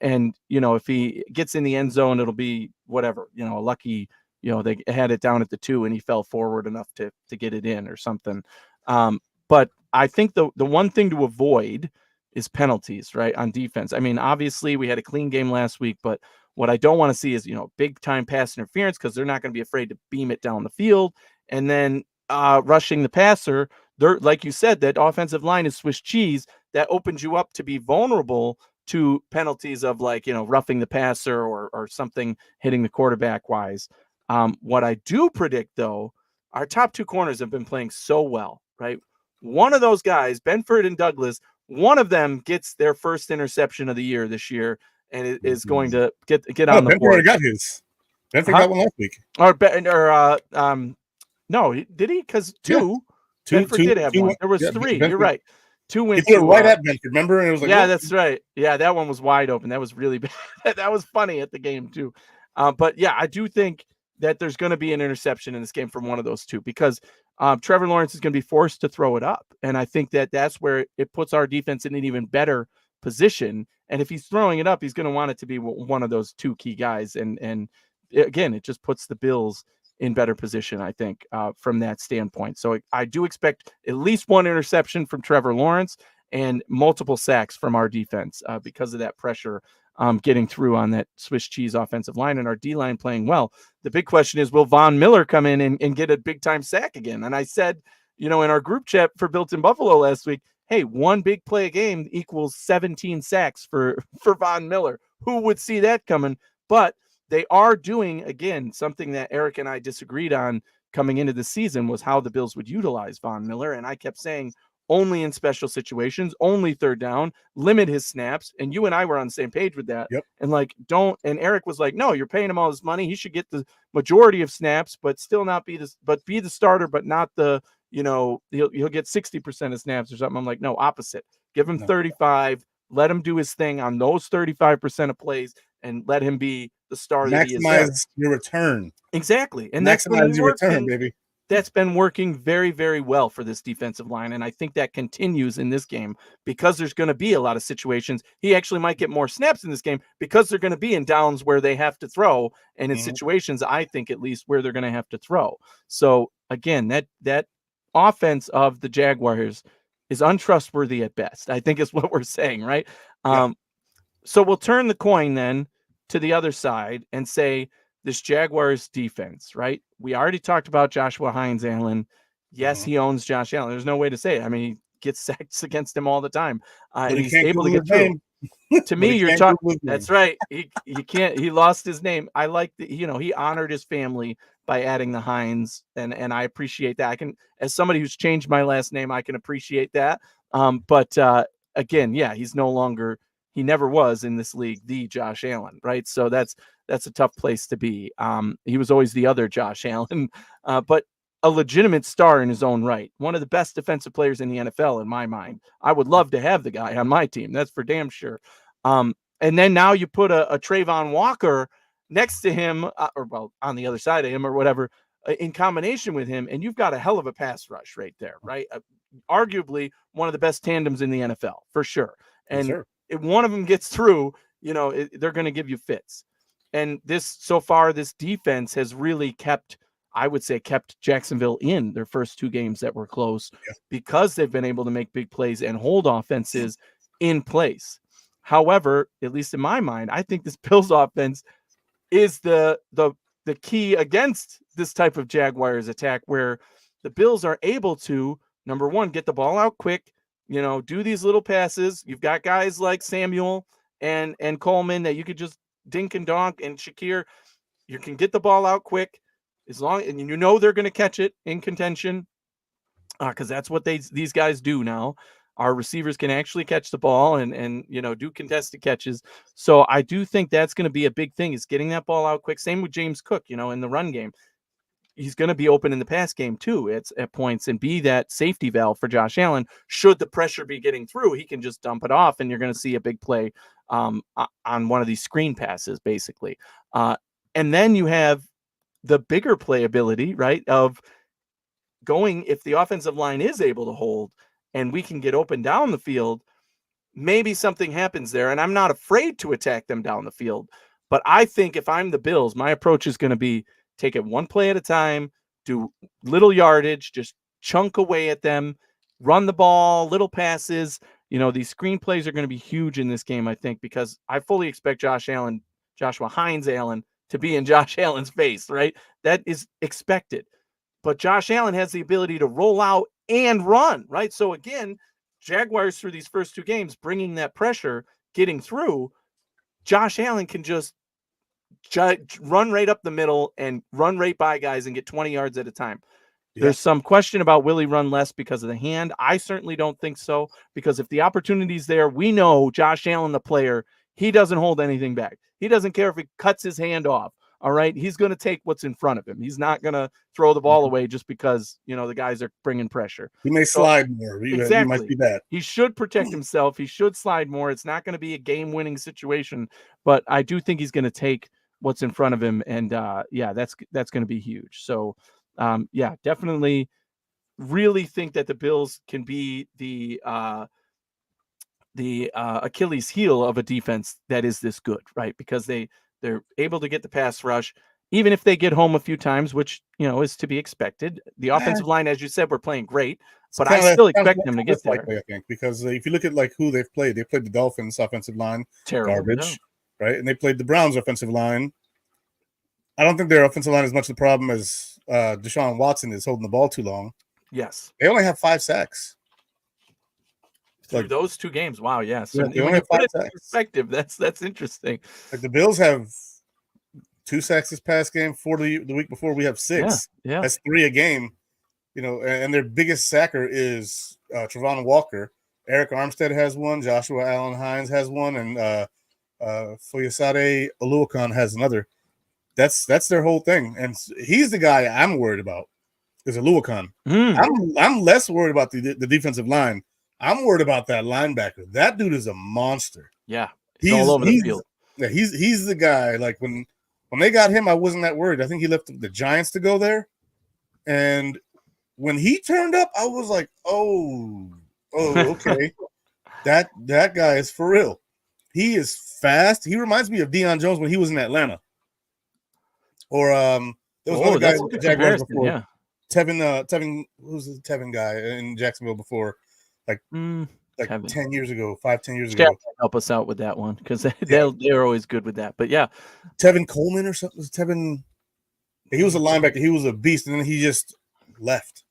And you know, if he gets in the end zone, it'll be whatever, you know, a lucky, you know, they had it down at the 2 and he fell forward enough to get it in or something. But I think the one thing to avoid is penalties, right? On defense. I mean, obviously we had a clean game last week, but what I don't want to see is, you know, big time pass interference because they're not going to be afraid to beam it down the field. And then rushing the passer, they're like you said, that offensive line is Swiss cheese that opens you up to be vulnerable to penalties of like, you know, roughing the passer or something hitting the quarterback wise. What I do predict though, our top 2 corners have been playing so well, right? One of those guys, Benford and Douglas, one of them gets their first interception of the year this year and it is going to get Oh, on the Benford already board. got his. Benford Huh? got one last week. No, did he? Because Yeah, 2, two, Benford two, did have two. one. There was Yeah, 3. You're Benford. right. 2 He went threw it to right at Benford, remember? And it was like, yeah, what? that's right. Yeah, that one was wide open. That was really bad. That was funny at the game too. But yeah, I do think that there's going to be an interception in this game from one of those 2 because Trevor Lawrence is going to be forced to throw it up, and I think that that's where it puts our defense in an even better position. And if he's throwing it up, he's going to want it to be one of those 2 key guys. And again, it just puts the Bills in better position, I think, from that standpoint. So I do expect at least one interception from Trevor Lawrence and multiple sacks from our defense because of that pressure getting through on that Swiss cheese offensive line and our D line playing well. The big question is, will Von Miller come in and get a big time sack again? And I said, you know, in our group chat for Built in Buffalo last week, hey, one big play a game equals 17 sacks for Von Miller. Who would see that coming? But they are doing, again, something that Eric and I disagreed on coming into the season was how the Bills would utilize Von Miller. And I kept saying, only in special situations, only third down, limit his snaps. And you and I were on the same page with that. Yep. And like, don't, and Eric was like, no, you're paying him all this money. He should get the majority of snaps, but still not be this, but be the starter, but not the, you know, he'll get 60% of snaps or something. I'm like, no, opposite. Give him No. 35, let him do his thing on those 35% of plays and let him be the star that he is there. Maximize your return. Exactly. And Maximize your return, baby. That's been working very, very well for this defensive line. And I think that continues in this game because there's going to be a lot of situations. He actually might get more snaps in this game because they're going to be in downs where they have to throw and in situations, I think at least where they're going to have to throw. So again, that offense of the Jaguars is untrustworthy at best, I think is what we're saying, right? Yeah. So we'll turn the coin then to the other side and say this Jaguars defense, right? We already talked about Joshua Hines, Allen. Yes, he owns Josh Allen. There's no way to say it. I mean, he gets sacks against him all the time, and But he he's can't able to Google get his through. name. To But me, he you're can't talking. Google his name. That's right. He can't. He lost his name. I like that. You know, he honored his family by adding the Hines, and I appreciate that. I can, as somebody who's changed my last name, I can appreciate that. But again, yeah, he's no longer. He never was in this league the Josh Allen, right? So that's a tough place to be. He was always the other Josh Allen, but a legitimate star in his own right. One of the best defensive players in the NFL, in my mind. I would love to have the guy on my team. That's for damn sure. And then now you put a Trayvon Walker next to him, or well, on the other side of him, or whatever, in combination with him, and you've got a hell of a pass rush right there, right? Arguably one of the best tandems in the NFL for sure. And sir. if one of them gets through, they're going to give you fits. And so far, this defense has really kept Jacksonville in their first 2 games that were close because they've been able to make big plays and hold offenses in place. However, at least in my mind, I think this Bills offense is the key against this type of Jaguars attack, where the Bills are able to, number one, get the ball out quick, do these little passes. You've got guys like Samuel and Coleman that you could just dink and donk, and Shakir. You can get the ball out quick and they're going to catch it in contention, because that's what these guys do now. Our receivers can actually catch the ball and do contested catches. So I do think that's going to be a big thing, is getting that ball out quick. Same with James Cook, in the run game. He's going to be open in the pass game too at points, and be that safety valve for Josh Allen. Should the pressure be getting through, he can just dump it off, and you're going to see a big play on one of these screen passes, basically. And then you have the bigger playability, right, of going, if the offensive line is able to hold and we can get open down the field, maybe something happens there. And I'm not afraid to attack them down the field. But I think if I'm the Bills, my approach is going to be take it one play at a time, do little yardage, just chunk away at them, run the ball, little passes. These screen plays are going to be huge in this game, I think, because I fully expect Joshua Hines Allen, to be in Josh Allen's face, right? That is expected. But Josh Allen has the ability to roll out and run, right? So again, Jaguars through these first 2 games, bringing that pressure, getting through, Josh Allen can just run right up the middle and run right by guys and get 20 yards at a time. Yeah. There's some question about will he run less because of the hand. I certainly don't think so, because if the opportunity's there, we know Josh Allen, the player, he doesn't hold anything back. He doesn't care if he cuts his hand off. All right. He's going to take what's in front of him. He's not going to throw the ball away just because, the guys are bringing pressure. He may slide more. Exactly. He might be bad. He should protect himself. He should slide more. It's not going to be a game-winning situation, but I do think he's going to take what's in front of him. And that's going to be huge. So definitely really think that the Bills can be the Achilles heel of a defense that is this good, right? Because they're able to get the pass rush, even if they get home a few times, which, is to be expected. The offensive line, as you said, we're playing great, but I still expect them to get there. Likely, I think, because if you look at who they've played the Dolphins offensive line, terrible, garbage, right? And they played the Browns offensive line. I don't think their offensive line is much the problem as Deshaun Watson is holding the ball too long. Yes. They only have 5 sacks. Through those 2 games. Wow, yes. Yeah, when you put it in perspective, that's interesting. The Bills have 2 sacks this past game. 4 the week before, we have 6. Yeah. That's 3 a game. And their biggest sacker is Trevon Walker. Eric Armstead has 1. Joshua Allen Hines has 1, and Foyesade Oluokun has another. That's their whole thing, and he's the guy I'm worried about. Is Oluokun. I'm less worried about the defensive line. I'm worried about that linebacker. That dude is a monster. Yeah, he's all over the field. Yeah, he's the guy. Like when they got him, I wasn't that worried. I think he left the Giants to go there, and when he turned up, I was like, oh, okay, that guy is for real. He is fast. He reminds me of Deion Jones when he was in Atlanta. Or there was another guy in Jaguars before. Yeah. Tevin, who's the Tevin guy in Jacksonville before? Like 10 years ago, 5-10 years ago. Help us out with that one, because they're always good with that. But yeah, Tevin Coleman or something. Tevin, he was a linebacker. He was a beast, and then he just left.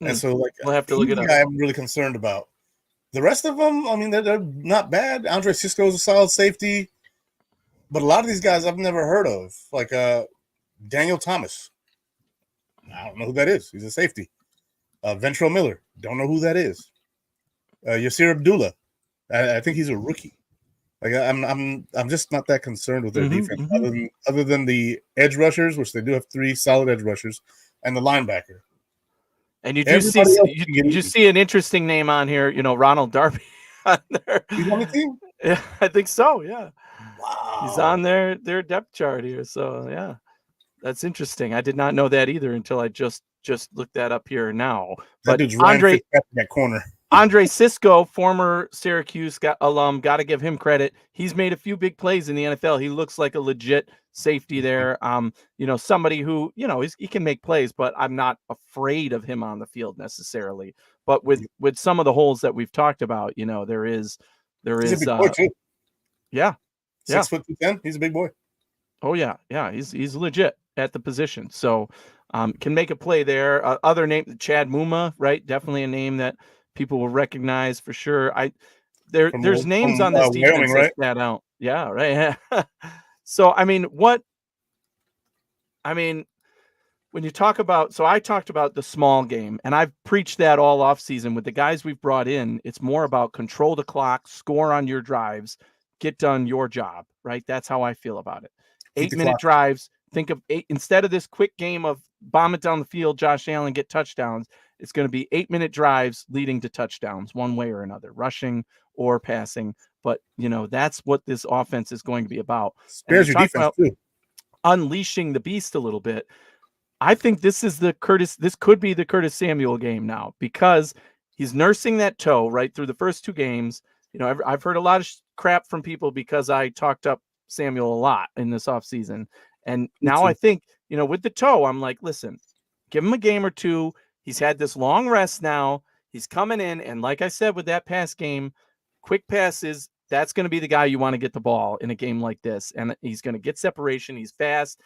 And so, we'll have to look it up. I'm really concerned about. The rest of them, I mean, they're not bad. Andre Cisco is a solid safety, but a lot of these guys I've never heard of, like Daniel Thomas. I don't know who that is. He's a safety. Ventrell Miller. Don't know who that is. Yasir Abdullah. I think he's a rookie. Like I'm just not that concerned with their defense, other than the edge rushers, which they do have 3 solid edge rushers, and the linebacker. And you do see an interesting name on here, Ronald Darby on there. He's on the team? Yeah, I think so, yeah. Wow. He's on their depth chart here. So yeah. That's interesting. I did not know that either until I just looked that up here now. That but dude's Andre at that corner. Andre Sisco, former Syracuse alum, got to give him credit. He's made a few big plays in the NFL. He looks like a legit safety there. Somebody who, he can make plays, but I'm not afraid of him on the field necessarily. But with some of the holes that we've talked about, he's a big boy too. Yeah. 6'10". He's a big boy. Oh yeah. Yeah. He's legit at the position. So can make a play there. Other name, Chad Muma, right? Definitely a name that people will recognize for sure. There's names on this defense Wyoming, that right? stand out. Yeah, right. So when you talk about, so I talked about the small game, and I've preached that all off season with the guys we've brought in. It's more about control the clock, score on your drives, get done your job, right? That's how I feel about it. 8-minute drives. Think of 8 instead of this quick game of bomb it down the field, Josh Allen get touchdowns. It's going to be 8-minute drives leading to touchdowns one way or another, rushing or passing. But that's what this offense is going to be about. Spares your defense too. Unleashing the beast a little bit. I think this could be the Curtis Samuel game now, because he's nursing that toe right through the first 2 games. I've heard a lot of crap from people because I talked up Samuel a lot in this offseason. And now I think, with the toe, I'm like, listen, give him a game or 2. He's had this long rest now. He's coming in. And like I said, with that pass game, quick passes, that's going to be the guy you want to get the ball in a game like this. And he's going to get separation. He's fast.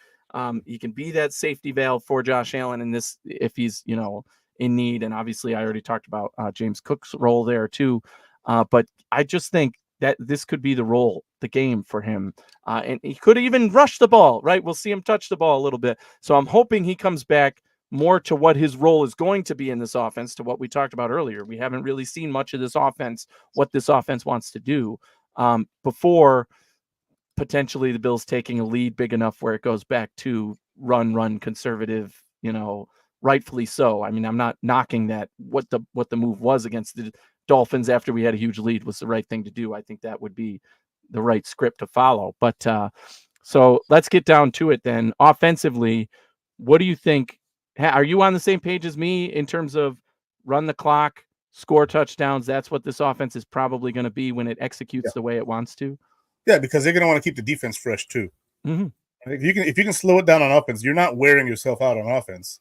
He can be that safety valve for Josh Allen in this, if he's, in need. And obviously I already talked about James Cook's role there too. But I just think that this could be the game for him. And he could even rush the ball, right? We'll see him touch the ball a little bit. So I'm hoping he comes back more to what his role is going to be in this offense, to what we talked about earlier. We haven't really seen much of this offense, what this offense wants to do, before potentially the Bills taking a lead big enough where it goes back to run conservative, rightfully so. I mean, I'm not knocking that. What the move was against the Dolphins after we had a huge lead was the right thing to do. I think that would be the right script to follow. But so let's get down to it then. Offensively, what do you think? Are you on the same page as me in terms of run the clock, score touchdowns? That's what this offense is probably going to be when it executes the way it wants to. Yeah, because they're going to want to keep the defense fresh too. Mm-hmm. If you can slow it down on offense, you're not wearing yourself out on offense.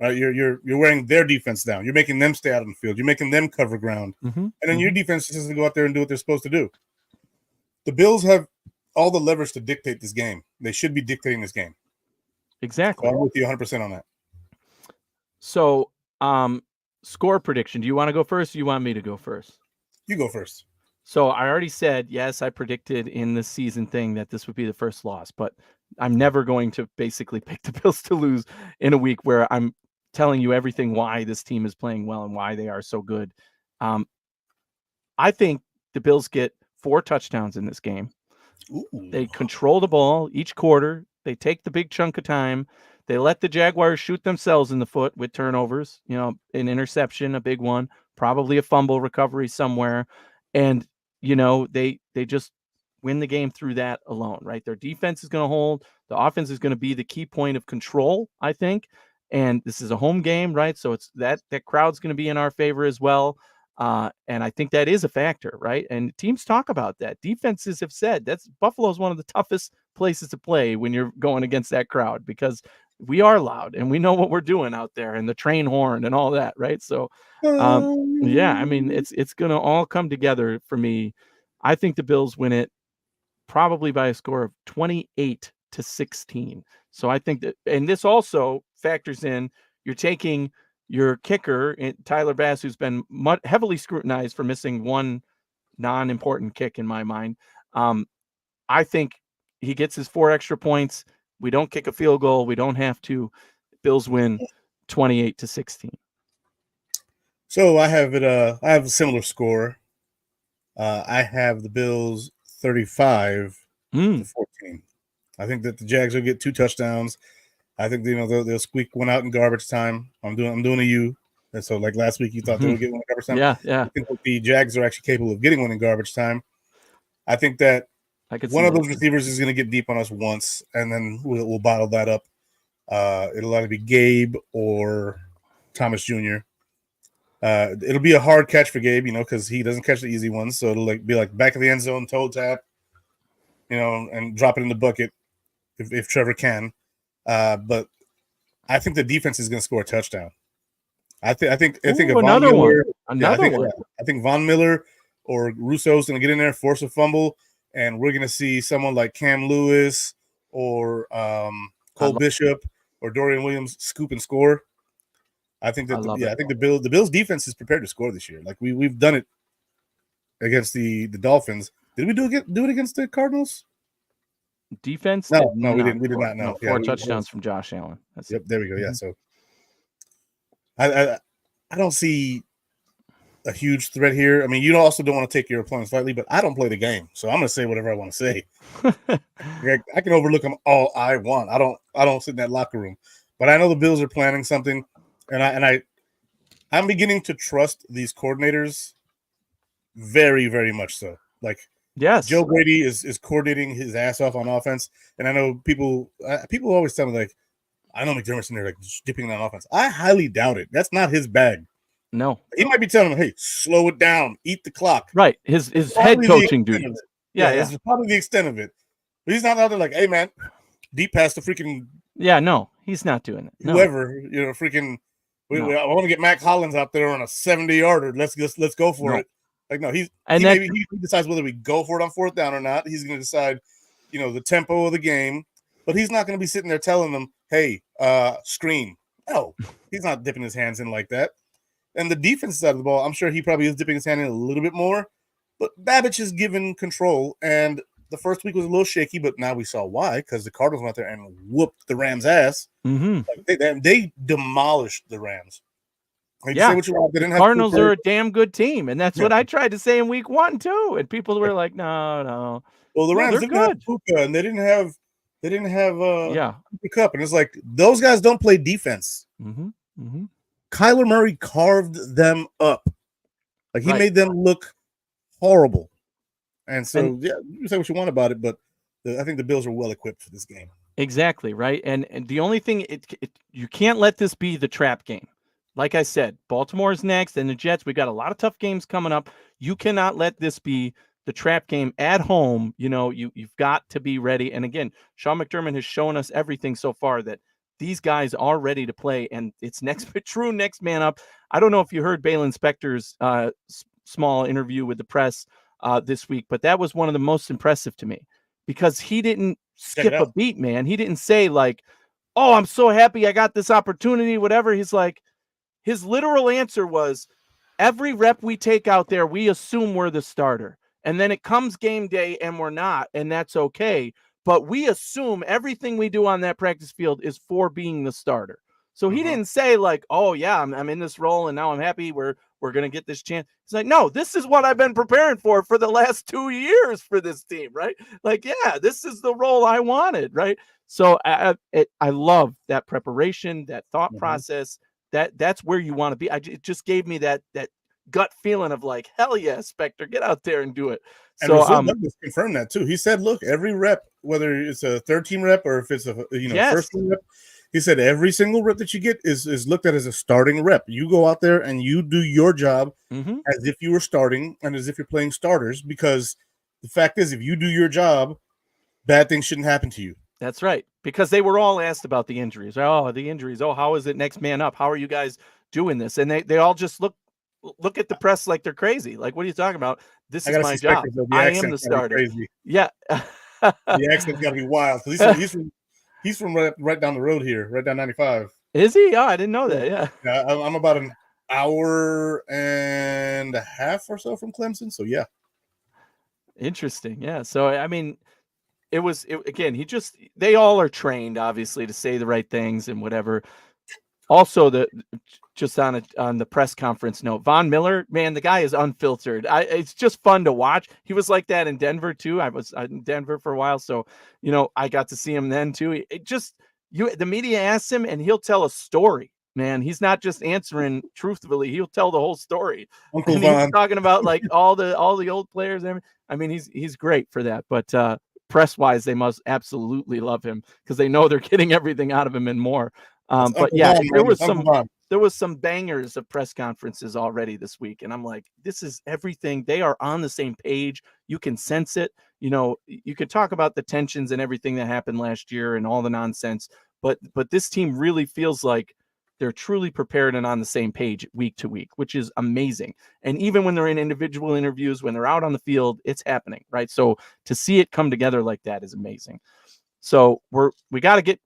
Right? You're wearing their defense down. You're making them stay out on the field. You're making them cover ground. Mm-hmm. And then your defense is to go out there and do what they're supposed to do. The Bills have all the leverage to dictate this game. They should be dictating this game. Exactly. So I'm with you 100% on that. So, score prediction. Do you want to go first, or do you want me to go first? You go first. So I already said, yes, I predicted in the season thing that this would be the first loss, but I'm never going to basically pick the Bills to lose in a week where I'm telling you everything why this team is playing well and why they are so good. I think the Bills get 4 touchdowns in this game. Ooh. They control the ball each quarter. They take the big chunk of time. They let the Jaguars shoot themselves in the foot with turnovers, an interception, a big one, probably a fumble recovery somewhere. And, they just win the game through that alone, right? Their defense is going to hold. The offense is going to be the key point of control, I think. And this is a home game, right? So it's that crowd's going to be in our favor as well. And I think that is a factor, right? And teams talk about that. Defenses have said Buffalo is one of the toughest places to play when you're going against that crowd, because we are loud and we know what we're doing out there, and the train horn and all that, right? So, yeah, I mean, it's going to all come together for me. I think the Bills win it probably by a score of 28-16. So I think that, and this also factors in, you're taking your kicker, Tyler Bass, who's been heavily scrutinized for missing one non-important kick in my mind. I think he gets his 4 extra points. We don't kick a field goal. We don't have to. Bills win 28-16. So I have I have a similar score. I have the Bills 35-14. I think that the Jags will get 2 touchdowns. I think they'll squeak one out in garbage time. I'm doing a U. And so, like last week, you thought they would get one in garbage time. Yeah. I think that the Jags are actually capable of getting one in garbage time. I think that one of those receivers is going to get deep on us once, and then we'll bottle that up. It'll either be Gabe or Thomas Jr. It'll be a hard catch for Gabe, because he doesn't catch the easy ones. So it'll be like back of the end zone, toe tap, and drop it in the bucket if Trevor can. But I think the defense is going to score a touchdown. I think Von Miller. Another one. I think Von Miller or Russo's going to get in there, force a fumble, and we're going to see someone like Cam Lewis or Cole Bishop or Dorian Williams scoop and score. I think the Bills defense is prepared to score this year. Like we've done it against the Dolphins. Did we do it against the Cardinals? Defense? No, we didn't. We did not. No, 4 touchdowns from Josh Allen. Yep, there we go. Yeah, so I don't see a huge threat here. I mean, you also don't want to take your opponents lightly, but I don't play the game, so I'm going to say whatever I want to say. I can overlook them all I want. I don't sit in that locker room, but I know the Bills are planning something. And I'm beginning to trust these coordinators very, very much so. Like, yes, Joe Brady is coordinating his ass off on offense. And I know people always tell me, like, I know McDermott's in there, like, just dipping on offense. I highly doubt it. That's not his bag. No. He might be telling them, hey, slow it down, eat the clock. Right. His head coaching duties. Yeah, it's probably the extent of it. But he's not out there like, hey, man, deep past the freaking. Yeah, no, he's not doing it. No. Whoever, freaking. I want to get Mac Hollins out there on a 70-yarder. Let's go for it. Like, no, he decides whether we go for it on 4th down or not. He's going to decide, the tempo of the game. But he's not going to be sitting there telling them, hey, screen. No, he's not dipping his hands in like that. And the defense side of the ball, I'm sure he probably is dipping his hand in a little bit more. But Babich is given control. And the first week was a little shaky, but now we saw why, because the Cardinals went out there and whooped the Rams' ass. Mm-hmm. Like they demolished the Rams. Like, say what you want. The Cardinals are a damn good team, and that's what I tried to say in week 1 too. And people were like, "No." Well, the Rams didn't have Puka, and they didn't have Cup, and it's like those guys don't play defense. Mm-hmm. Mm-hmm. Kyler Murray carved them up, like he made them look horrible. And so, you say what you want about it, but I think the Bills are well equipped for this game. Exactly, right? And the only thing, you can't let this be the trap game. Like I said, Baltimore's next, and the Jets, we got a lot of tough games coming up. You cannot let this be the trap game at home. You've got to be ready. And again, Sean McDermott has shown us everything so far that these guys are ready to play, and it's true next man up. I don't know if you heard Balin Spector's small interview with the press this week, but that was one of the most impressive to me because he didn't skip a beat, man. He didn't say like, "Oh, I'm so happy I got this opportunity," whatever. He's like, his literal answer was, every rep we take out there, we assume we're the starter. And then it comes game day and we're not, and that's okay. But we assume everything we do on that practice field is for being the starter. So he didn't say like, "Oh yeah, I'm in this role and now I'm happy we're going to get this chance." He's like, "No, this is what I've been preparing for the last 2 years for this team," right? Like, yeah, this is the role I wanted, right? So I love that preparation, that thought process. That's where you want to be. It just gave me that gut feeling of like, hell yeah, Spector, get out there and do it. And so Douglas confirmed that too. He said, look, every rep, whether it's a 13 rep or if it's a first rep, he said every single rep that you get is looked at as a starting rep. You go out there and you do your job as if you were starting and as if you're playing starters, because the fact is, if you do your job, bad things shouldn't happen to you. That's right. Because they were all asked about the injuries. Oh, the injuries. Oh, how is it next man up? How are you guys doing this? And they all just look at the press like they're crazy. Like, what are you talking about? This is my job. I am the starter. Yeah. The accent's got to be wild. He's from right down the road here, right down 95. Is he? Oh, I didn't know that. Yeah. I'm about an hour and a half or so from Clemson. So, yeah. Interesting. Yeah. So, I mean, they all are trained obviously to say the right things and whatever. Also, just on the press conference note, Von Miller, man, the guy is unfiltered. It's just fun to watch. He was like that in Denver too. I was in Denver for a while, so I got to see him then too. The media asks him, and he'll tell a story. Man, he's not just answering truthfully; he'll tell the whole story. Uncle and Von. He's talking about like all the old players. I mean, he's great for that, but. Press-wise, they must absolutely love him because they know they're getting everything out of him and more. But yeah, there was some. there was some bangers of press conferences already this week, and I'm like, this is everything. They are on the same page. You can sense it. You could talk about the tensions and everything that happened last year and all the nonsense, but this team really feels like they're truly prepared and on the same page week to week, which is amazing. And even when they're in individual interviews, when they're out on the field, it's happening, right? So to see it come together like that is amazing. So we got to get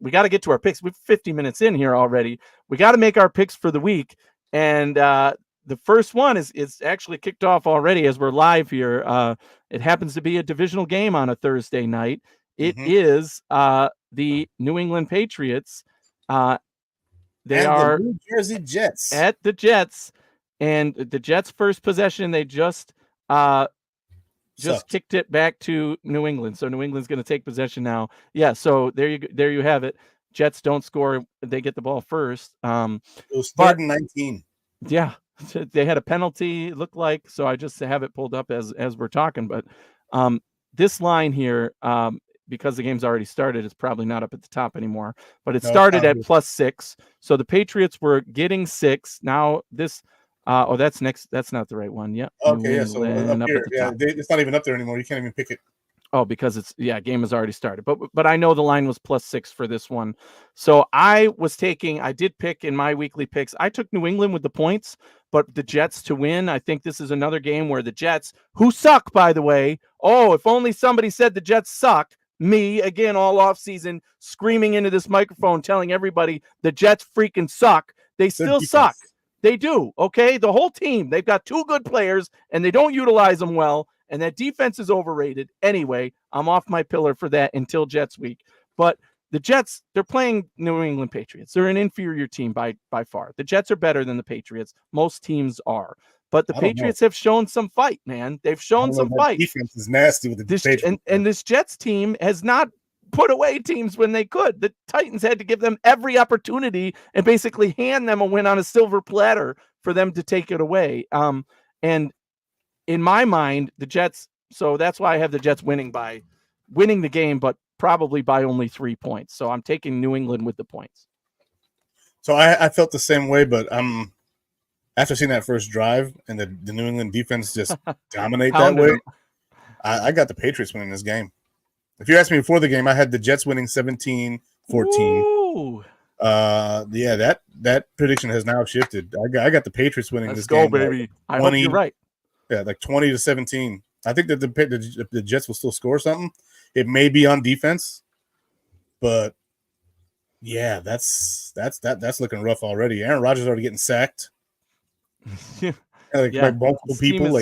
to our picks. We're 50 minutes in here already. We got to make our picks for the week. And the first one is actually kicked off already as we're live here. It happens to be a divisional game on a Thursday night. It is the New England Patriots. They are the New Jersey Jets at the Jets, and the Jets' first possession, they just kicked it back to New England. So New England's going to take possession now. Yeah. So there you have it. Jets don't score; they get the ball first. It was 3rd and 19. Yeah, they had a penalty. It looked like, so I just have it pulled up as we're talking. But this line here, because the game's already started, it's probably not up at the top anymore, but it started at +6. So the Patriots were getting 6. Now this, that's next. That's not the right one. Yep. Okay. Yeah. So up here, it's not even up there anymore. You can't even pick it. Oh, because game has already started. But I know the line was +6 for this one. So I did pick in my weekly picks. I took New England with the points, but the Jets to win. I think this is another game where the Jets, who suck, by the way. Oh, if only somebody said the Jets suck. Me, again, all offseason, screaming into this microphone, telling everybody the Jets freaking suck. They still suck. They do, okay? The whole team. They've got 2 good players, and they don't utilize them well, and that defense is overrated. Anyway, I'm off my pillar for that until Jets week. But the Jets, they're playing New England Patriots. They're an inferior team by far. The Jets are better than the Patriots. Most teams are. But the Patriots have shown some fight, man. They've shown some fight. Defense is nasty with the Patriots. And this Jets team has not put away teams when they could. The Titans had to give them every opportunity and basically hand them a win on a silver platter for them to take it away. And in my mind, the Jets, so that's why I have the Jets winning the game, but probably by only 3 points. So I'm taking New England with the points. So I felt the same way, but after seeing that first drive and the New England defense just dominate that way, I got the Patriots winning this game. If you asked me before the game, I had the Jets winning 17-14. Ooh. That prediction has now shifted. I got the Patriots winning this game. Let's go, baby. I hope you're right. Yeah, like 20-17. I think that the Jets will still score something. It may be on defense, but yeah, that's looking rough already. Aaron Rodgers is already getting sacked. By multiple people.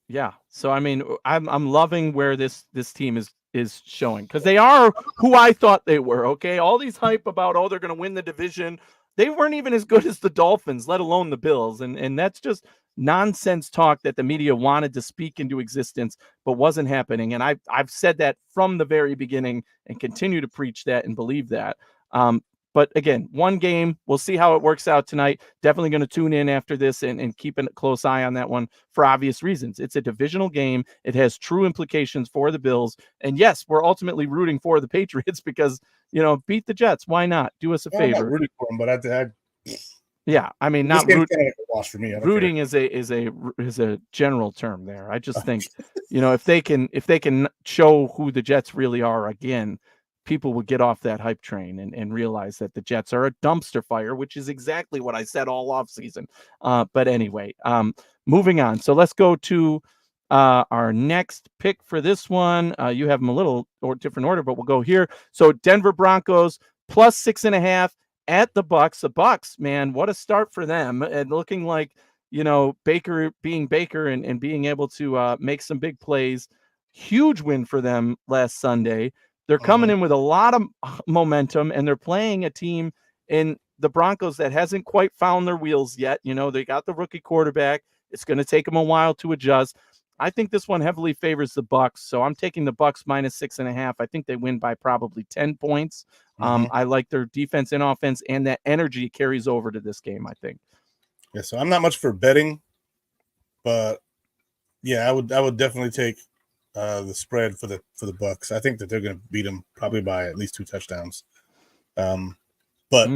Yeah. So I mean, I'm loving where this team is showing, because they are who I thought they were. Okay, all these hype about they're going to win the division. They weren't even as good as the Dolphins, let alone the Bills, and that's just nonsense talk that the media wanted to speak into existence, but wasn't happening. And I've said that from the very beginning and continue to preach that and believe that. But again, one game, we'll see how it works out tonight. Definitely going to tune in after this and keep a close eye on that one for obvious reasons. It's a divisional game. It has true implications for the Bills. And yes, we're ultimately rooting for the Patriots because, beat the Jets. Why not? Do us a favor. I'm not rooting for them, but yeah, I mean, not for me. Rooting is a general term there. I just think, if they can show who the Jets really are again, people will get off that hype train and realize that the Jets are a dumpster fire, which is exactly what I said all off season. But anyway, moving on. So let's go to our next pick for this one. You have them a little or different order, but we'll go here. So Denver Broncos +6.5 at the Bucks. The Bucks, man, what a start for them. And looking like, Baker being Baker and being able to make some big plays. Huge win for them last Sunday. They're coming in with a lot of momentum, and they're playing a team in the Broncos that hasn't quite found their wheels yet. They got the rookie quarterback. It's going to take them a while to adjust. I think this one heavily favors the Bucks, so I'm taking the Bucks -6.5. I think they win by probably 10 points. I like their defense and offense, and that energy carries over to this game, I think. Yeah, so I'm not much for betting, but yeah, I would definitely take the spread for the Bucks. I think that they're going to beat them probably by at least 2 touchdowns. But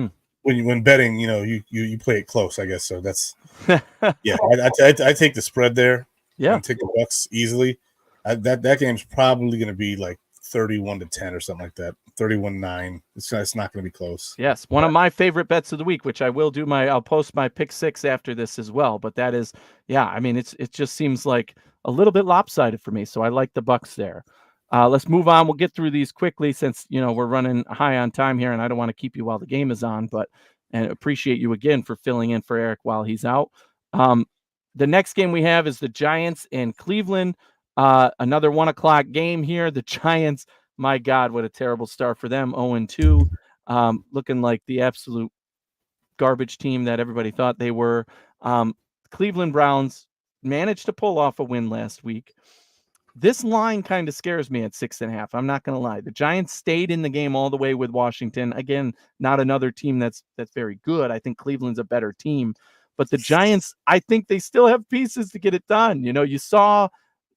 when betting, you play it close, I guess. So that's yeah. I take the spread there Yeah. and take the Bucks easily. That game's probably going to be like 31-10 or something like that. 31-9. It's not going to be close. Yes, one of my favorite bets of the week, which I'll post my pick six after this as well. But that is, yeah, I mean, it just seems like a little bit lopsided for me. So I like the Bucks there. Let's move on. We'll get through these quickly since we're running high on time here, and I don't want to keep you while the game is on. And appreciate you again for filling in for Eric while he's out. The next game we have is the Giants and Cleveland. Another 1:00 game here. The Giants, my God, what a terrible start for them. 0-2. Looking like the absolute garbage team that everybody thought they were. Cleveland Browns managed to pull off a win last week. This line kind of scares me at 6.5. I'm not going to lie. The Giants stayed in the game all the way with Washington. Again, not another team that's very good. I think Cleveland's a better team. But the Giants, I think they still have pieces to get it done. You saw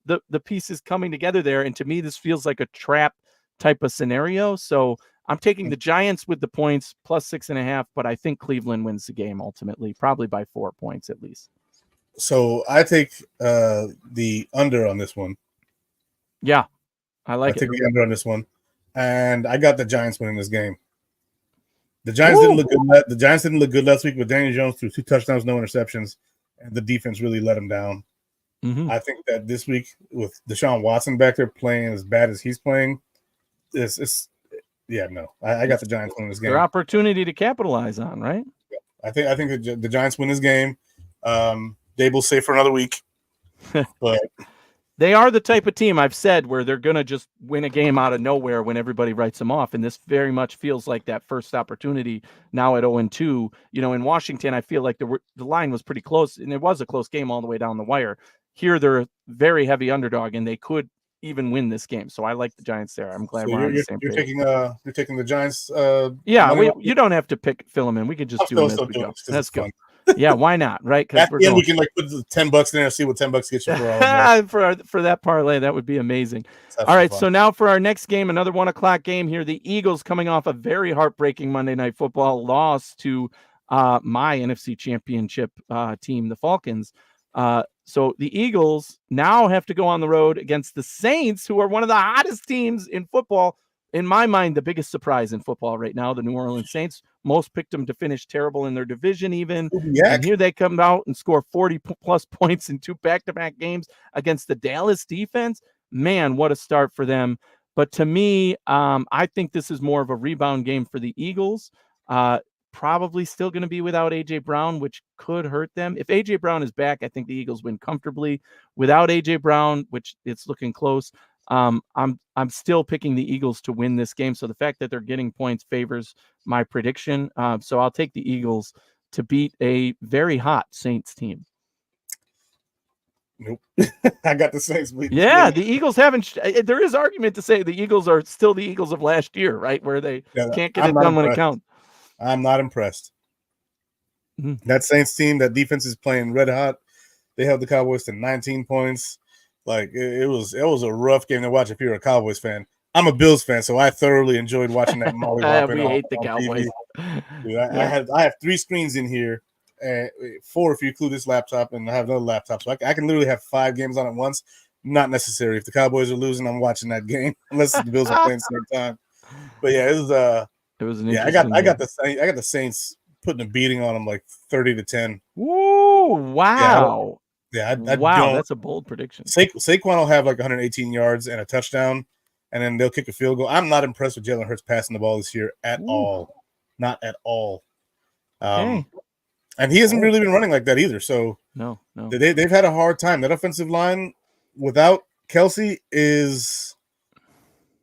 the pieces coming together there. And to me, this feels like a trap type of scenario. So I'm taking the Giants with the points plus 6.5, but I think Cleveland wins the game ultimately, probably by 4 points at least. So I take the under on this one. Yeah, I take the under on this one, and I got the Giants winning this game. The Giants didn't look good. The Giants didn't look good last week, but Daniel Jones threw 2 touchdowns, no interceptions, and the defense really let him down. Mm-hmm. I think that this week with Deshaun Watson back there playing as bad as he's playing, I got the Giants winning this game. Their opportunity to capitalize on, right? I think the Giants win this game. Dable's safe for another week, but they are the type of team I've said where they're going to just win a game out of nowhere when everybody writes them off. And this very much feels like that first opportunity now at 0-2. In Washington, I feel like the line was pretty close, and it was a close game all the way down the wire. Here, they're a very heavy underdog, and they could even win this game. So I like the Giants there. I'm glad we're on the same page. You're taking the Giants. You don't have to fill them in. We could just do them as we go. That's good. Yeah, why not? Right? At the end, we can put the $10 in there and see what $10 gets you for all of that. for that parlay. That would be amazing. All right, fun. So now for our next game, another 1:00 game here. The Eagles coming off a very heartbreaking Monday Night Football loss to my NFC Championship team, the Falcons. So the Eagles now have to go on the road against the Saints, who are one of the hottest teams in football. In my mind, the biggest surprise in football right now, the New Orleans Saints. Most picked them to finish terrible in their division even. And here they come out and score 40-plus points in 2 back-to-back games against the Dallas defense. Man, what a start for them. But to me, I think this is more of a rebound game for the Eagles. Probably still going to be without A.J. Brown, which could hurt them. If A.J. Brown is back, I think the Eagles win comfortably. Without A.J. Brown, which it's looking close, I'm still picking the Eagles to win this game. So the fact that they're getting points favors my prediction. So I'll take the Eagles to beat a very hot Saints team. Nope. I got the Saints. Yeah, the Eagles haven't. There is argument to say the Eagles are still the Eagles of last year, right? Where they can't get it done when it counts. I'm not impressed. Mm-hmm. That Saints team, that defense is playing red hot. They held the Cowboys to 19 points. Like it was a rough game to watch if you're a Cowboys fan. I'm a Bills fan, so I thoroughly enjoyed watching that mollywopping. We hate the Cowboys. Dude, I have 3 screens in here, 4 if you include this laptop, and I have another laptop, so I can literally have 5 games on at once. Not necessary. If the Cowboys are losing, I'm watching that game, unless the Bills are playing at the same time. But yeah, it was an interesting I got the Saints putting a beating on them like 30-10. Woo! Wow. Wow, that's a bold prediction. Saquon will have like 118 yards and a touchdown, and then they'll kick a field goal. I'm not impressed with Jalen Hurts passing the ball this year at all. Not at all. And he hasn't really been running like that either. So no. They've had a hard time. That offensive line without Kelsey is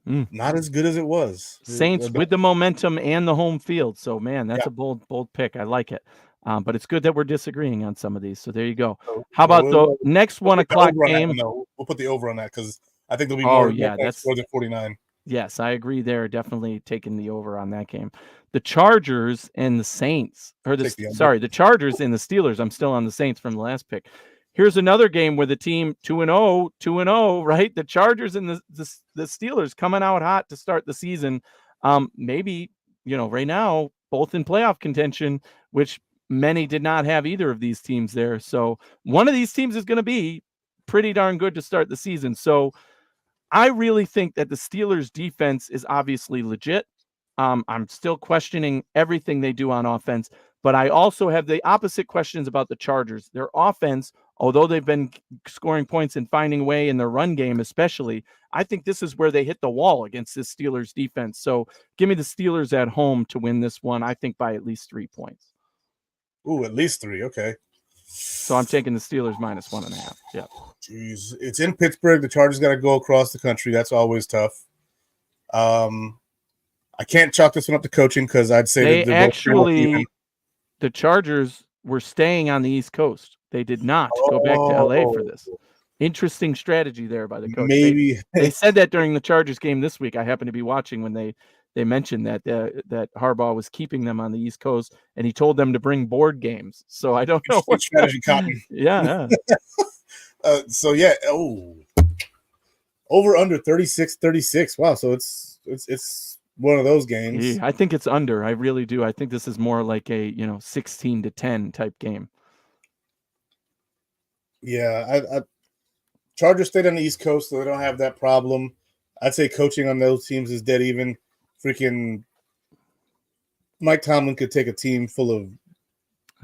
not as good as it was. Saints with the momentum and the home field. So man, that's a bold pick. I like it. But it's good that we're disagreeing on some of these. So there you go. How about the next 1:00 game? We'll put the over on that because I think there'll be more. That's more than 49. Yes, I agree there. Definitely taking the over on that game. The Chargers and the Saints, the Chargers and the Steelers. I'm still on the Saints from the last pick. Here's another game where the team 2-0, right? The Chargers and the Steelers coming out hot to start the season. Maybe, right now, both in playoff contention, which many did not have either of these teams there. So one of these teams is going to be pretty darn good to start the season. So I really think that the Steelers' defense is obviously legit. I'm still questioning everything they do on offense, but I also have the opposite questions about the Chargers. Their offense, although they've been scoring points and finding a way in their run game, especially, I think this is where they hit the wall against this Steelers defense. So give me the Steelers at home to win this one, I think by at least 3 points. Ooh, at least 3. Okay. So I'm taking the Steelers minus 1.5. Yeah. Jeez, it's in Pittsburgh. The Chargers got to go across the country. That's always tough. I can't chalk this one up to coaching because I'd say they actually, the Chargers were staying on the East Coast. They did not go back to LA for this. Interesting strategy there by the coach. Maybe they said that during the Chargers game this week. I happened to be watching when they mentioned that that Harbaugh was keeping them on the East Coast, and he told them to bring board games. So I don't know what strategy caught me. Yeah. So yeah. Oh, over under 36-36. Wow. So it's one of those games. I think it's under. I really do. I think this is more like a 16-10 type game. Yeah, I Chargers stayed on the East Coast, so they don't have that problem. I'd say coaching on those teams is dead even. Freaking Mike Tomlin could take a team full of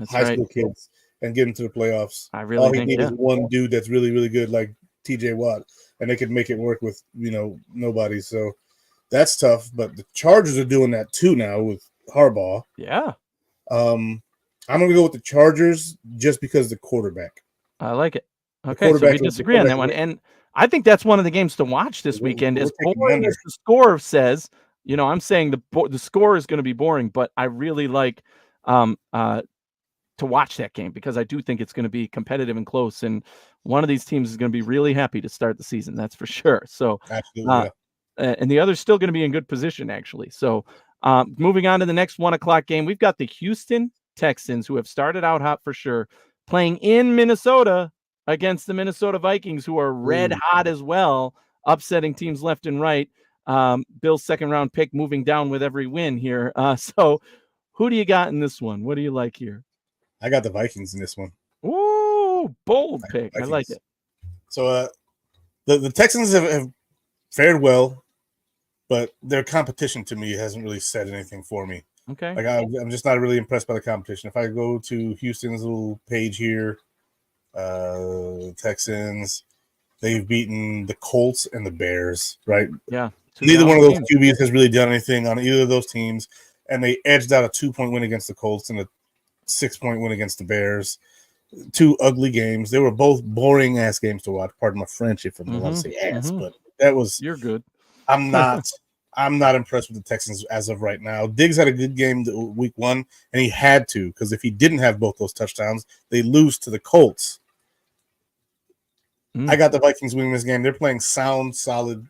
high school kids and get them to the playoffs. I really All he needs is one dude that's really, really good, like TJ Watt, and they could make it work with nobody. So that's tough. But the Chargers are doing that too now with Harbaugh. Yeah. I'm gonna go with the Chargers just because the quarterback. I like it. Okay, so we disagree on that one, and I think that's one of the games to watch this weekend. As boring as the score says, I'm saying the score is going to be boring, but I really like to watch that game because I do think it's going to be competitive and close, and one of these teams is going to be really happy to start the season. That's for sure. So, absolutely, and the other's still going to be in good position actually. So, moving on to the next 1:00 game, we've got the Houston Texans, who have started out hot for sure, playing in Minnesota against the Minnesota Vikings, who are red hot as well, upsetting teams left and right. Bill's second-round pick moving down with every win here. So who do you got in this one? What do you like here? I got the Vikings in this one. Ooh, bold pick. I like it. So the Texans have fared well, but their competition to me hasn't really said anything for me. Okay. Like I'm just not really impressed by the competition. If I go to Houston's little page here, Texans, they've beaten the Colts and the Bears, right? Yeah. Neither one of those QBs has really done anything on either of those teams, and they edged out a 2-point win against the Colts and a 6-point win against the Bears. 2 ugly games. They were both boring ass games to watch. Pardon my French if I'm allowed to say ass, but that was. You're good. I'm not impressed with the Texans as of right now. Diggs had a good game week 1, and he had to, because if he didn't have both those touchdowns, they lose to the Colts. I got the Vikings winning this game. They're playing sound, solid,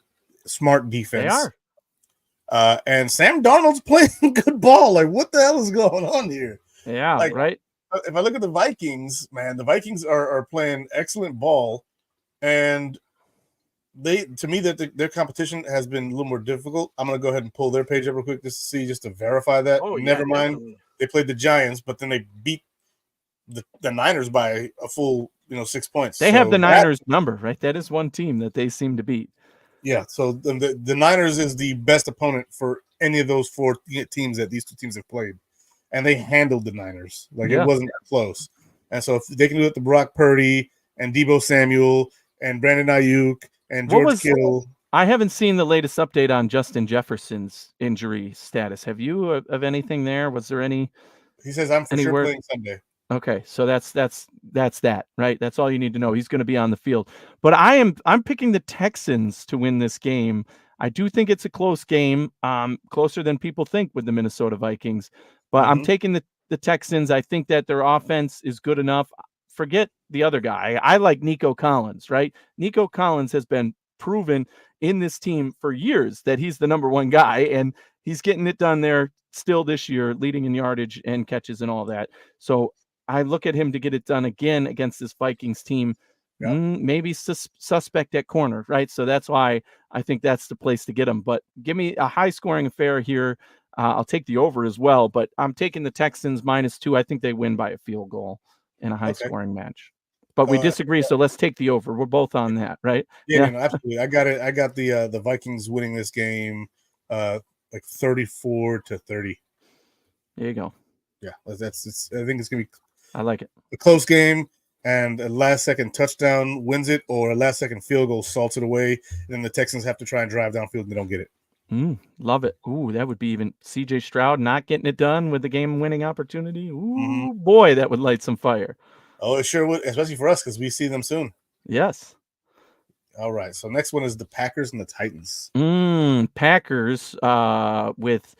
smart defense. They are. And Sam Darnold's playing good ball. Like, what the hell is going on here? Yeah, like, right. If I look at the Vikings, man, the Vikings are playing excellent ball, and to me that their competition has been a little more difficult. I'm gonna go ahead and pull their page up real quick just to verify that. Oh, Never mind. Definitely. They played the Giants, but then they beat the Niners by a full 6 points. They have the Niners number, right? That is one team that they seem to beat. Yeah, so the Niners is the best opponent for any of those 4 teams that these 2 teams have played, and they handled the Niners. It wasn't close. And so if they can do it to Brock Purdy and Deebo Samuel and Brandon Ayuk and George Kittle. I haven't seen the latest update on Justin Jefferson's injury status. Have you of anything there? Was there any? He says I'm for sure playing Sunday. Okay, so that's that, right? That's all you need to know. He's going to be on the field. But I'm picking the Texans to win this game. I do think it's a close game, closer than people think with the Minnesota Vikings. But I'm taking the Texans. I think that their offense is good enough. Forget the other guy. I like Nico Collins, right? Nico Collins has been proven in this team for years that he's the number 1 guy, and he's getting it done there still this year, leading in yardage and catches and all that. So I look at him to get it done again against this Vikings team. Yeah. Maybe suspect at corner, right? So that's why I think that's the place to get him. But give me a high-scoring affair here. I'll take the over as well, but I'm taking the Texans -2. I think they win by a field goal in a high Okay. scoring match. But we disagree, so let's take the over. We're both on that, right? Yeah, no, absolutely. I got it. I got the Vikings winning this game, like 34-30. There you go. Yeah, that's. I think it's gonna be. I like it. A close game, and a last-second touchdown wins it, or a last-second field goal salts it away, and then the Texans have to try and drive downfield, and they don't get it. Love it. Ooh, that would be even C.J. Stroud not getting it done with the game-winning opportunity. Ooh, boy, that would light some fire. Oh, it sure would, especially for us because we see them soon. Yes. All right. So next one is the Packers and the Titans. Packers with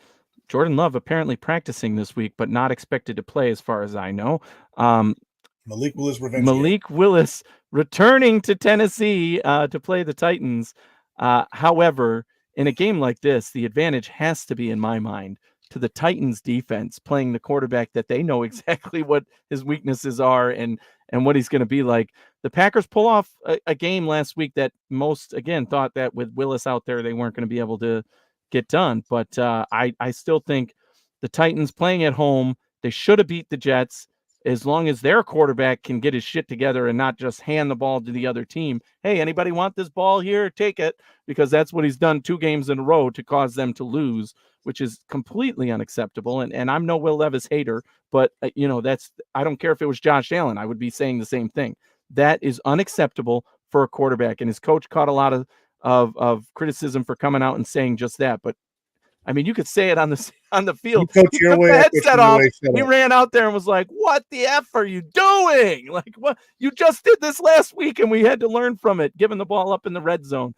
Jordan Love apparently practicing this week, but not expected to play as far as I know. Malik Willis revenge. Malik Willis returning to Tennessee to play the Titans. However, in a game like this, the advantage has to be, in my mind, to the Titans defense playing the quarterback that they know exactly what his weaknesses are and what he's going to be like. The Packers pull off a game last week that most, again, thought that with Willis out there, they weren't going to be able to get done. But I still think the Titans playing at home, they should have beat the Jets as long as their quarterback can get his shit together and not just hand the ball to the other team. Hey, anybody want this ball here? Take it, because that's what he's done 2 games in a row to cause them to lose, which is completely unacceptable. And I'm no Will Levis hater, but I don't care if it was Josh Allen. I would be saying the same thing. That is unacceptable for a quarterback. And his coach caught a lot of criticism for coming out and saying just that. But I mean, you could say it on the field. He took the headset off. He ran out there and was like, "What the F are you doing? Like, what? You just did this last week, and we had to learn from it, giving the ball up in the red zone."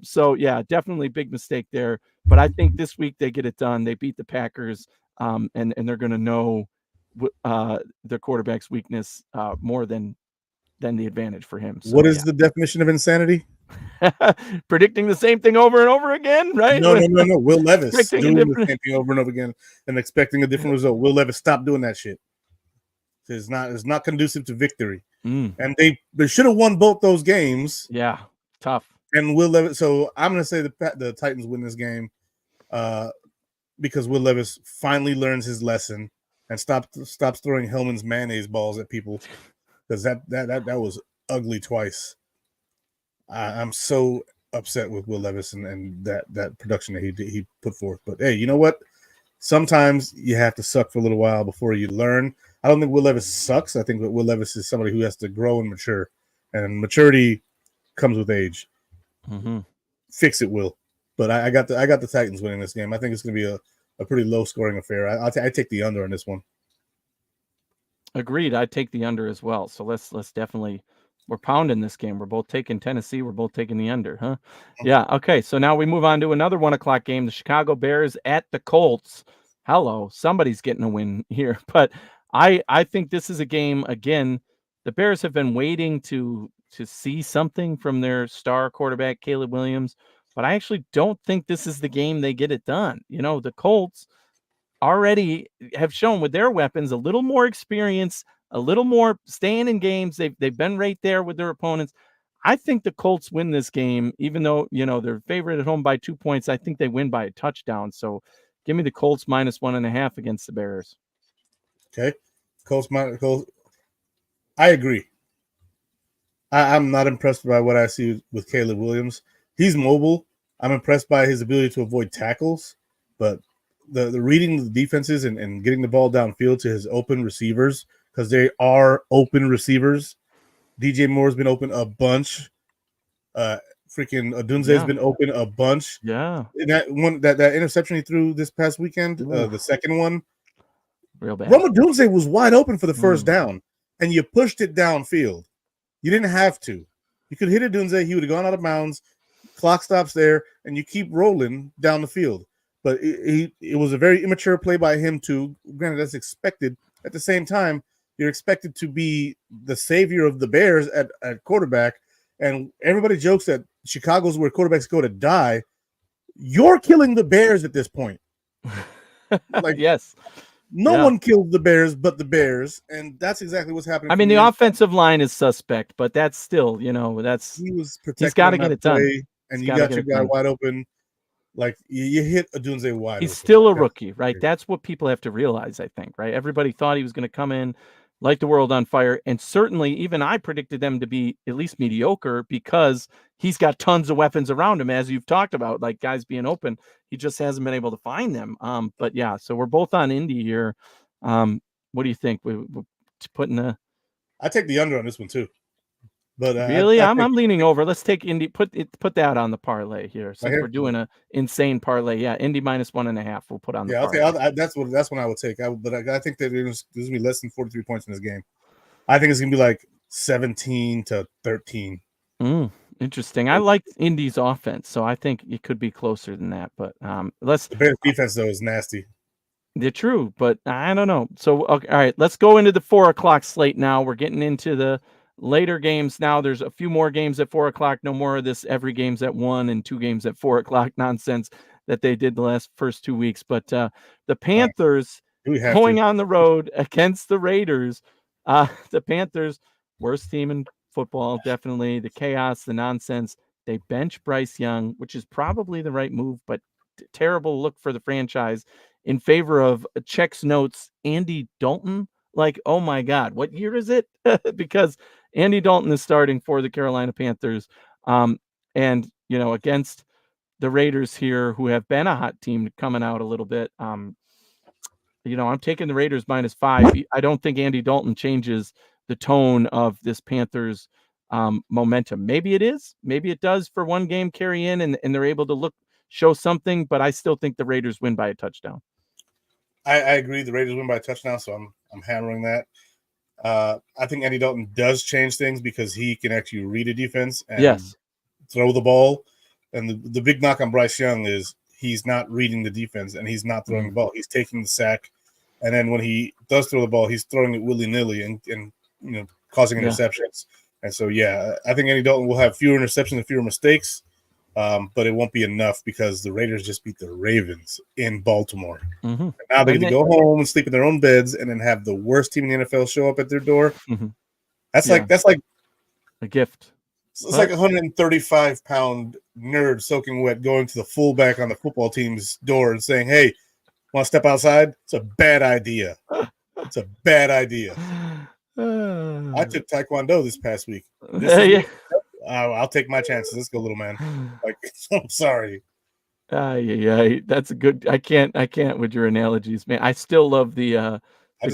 So, yeah, definitely big mistake there. But I think this week they get it done. They beat the Packers, and they're going to know their quarterback's weakness more than the advantage for him. So, what is the definition of insanity? Predicting the same thing over and over again, right? No. Will Levis doing the same thing over and over again and expecting a different result. Will Levis, stop doing that shit. It's not conducive to victory. And they should have won both those games. Yeah, tough. And Will Levis. So I'm going to say the Titans win this game because Will Levis finally learns his lesson and stops throwing Hellman's mayonnaise balls at people, because that was ugly twice. I'm so upset with Will Levis and that production that he put forth. But hey, you know what? Sometimes you have to suck for a little while before you learn. I don't think Will Levis sucks. I think that Will Levis is somebody who has to grow and mature, and maturity comes with age. Fix it, Will. But I got the Titans winning this game. I think it's going to be a pretty low scoring affair. I take the under on this one. Agreed. I'd take the under as well. So let's definitely. We're pounding this game. We're both taking Tennessee. We're both taking the under, huh? Yeah. Okay. So now we move on to another 1:00 game. The Chicago Bears at the Colts. Hello. Somebody's getting a win here. But I think this is a game, again, the Bears have been waiting to see something from their star quarterback, Caleb Williams. But I actually don't think this is the game they get it done. The Colts already have shown with their weapons a little more experience, a little more staying in games. They've been right there with their opponents. I think the Colts win this game, even though, they're favored at home by 2 points. I think they win by a touchdown. So give me the Colts -1.5 against the Bears. Okay. Colts. I agree. I'm not impressed by what I see with Caleb Williams. He's mobile. I'm impressed by his ability to avoid tackles, but the reading the defenses and getting the ball downfield to his open receivers, because they are open receivers. DJ Moore's been open a bunch. Freaking Odunze's been open a bunch. Yeah. And that interception he threw this past weekend, the second one, real bad. Rome Odunze was wide open for the first down, and you pushed it downfield. You didn't have to. You could hit Odunze, he would have gone out of bounds. Clock stops there, and you keep rolling down the field. But it was a very immature play by him too. Granted, that's expected. At the same time, you're expected to be the savior of the Bears at quarterback, and everybody jokes that Chicago's where quarterbacks go to die. You're killing the Bears at this point. Yes. No one killed the Bears but the Bears, and that's exactly what's happening. I mean, the offensive line is suspect, but that's still, he's got to get it done. And you got your guy wide open. Like you hit Odunze wide He's open. still Like, a rookie, right? That's what people have to realize, I think, right? Everybody thought he was going to come in, light the world on fire. And certainly, even I predicted them to be at least mediocre because he's got tons of weapons around him, as you've talked about, like guys being open. He just hasn't been able to find them. But yeah, so we're both on Indy here. What do you think? We're putting the I take the under on this one too. But really, I I'm think leaning over. Let's take Indy. Put that on the parlay here, right since here. we're doing a insane parlay. Yeah, Indy -1.5. We'll put on the Yeah, parlay. that's one I would take. But I think that there's going to be less than 43 points in this game. I think it's going to be like 17-13. Interesting. I like Indy's offense, so I think it could be closer than that. But let's. The Bears defense though is nasty. They're true, but I don't know. So okay, all right, let's go into the 4 o'clock slate now. We're getting into the later games now. There's a few more games at 4 o'clock. No more of this every game's at 1 and 2 games at 4 o'clock nonsense that they did the first 2 weeks. But the Panthers Do we have going to? on the road against the Raiders. The Panthers, worst team in football, definitely. The chaos, the nonsense. They bench Bryce Young, which is probably the right move, but terrible look for the franchise in favor of checks notes Andy Dalton. Like, oh my God, what year is it? Because Andy Dalton is starting for the Carolina Panthers. And, against the Raiders here, who have been a hot team coming out a little bit. I'm taking the Raiders -5. I don't think Andy Dalton changes the tone of this Panthers momentum. Maybe it is. Maybe it does for one game carry in and they're able to show something, but I still think the Raiders win by a touchdown. I agree. The Raiders win by a touchdown, so I'm hammering that. I think Andy Dalton does change things because he can actually read a defense and throw the ball. And the big knock on Bryce Young is he's not reading the defense and he's not throwing the ball. He's taking the sack, and then when he does throw the ball, he's throwing it willy-nilly and causing interceptions. And so I think Andy Dalton will have fewer interceptions and fewer mistakes. But it won't be enough because the Raiders just beat the Ravens in Baltimore. Mm-hmm. And now they get to go home and sleep in their own beds and then have the worst team in the NFL show up at their door. Mm-hmm. That's like a gift. It's like a 135-pound nerd soaking wet going to the fullback on the football team's door and saying, "Hey, want to step outside?" It's a bad idea. It's a bad idea. I took Taekwondo this past week. I'll take my chances. Let's go, little man. Like, I'm sorry. That's a good. I can't with your analogies, man. I still love the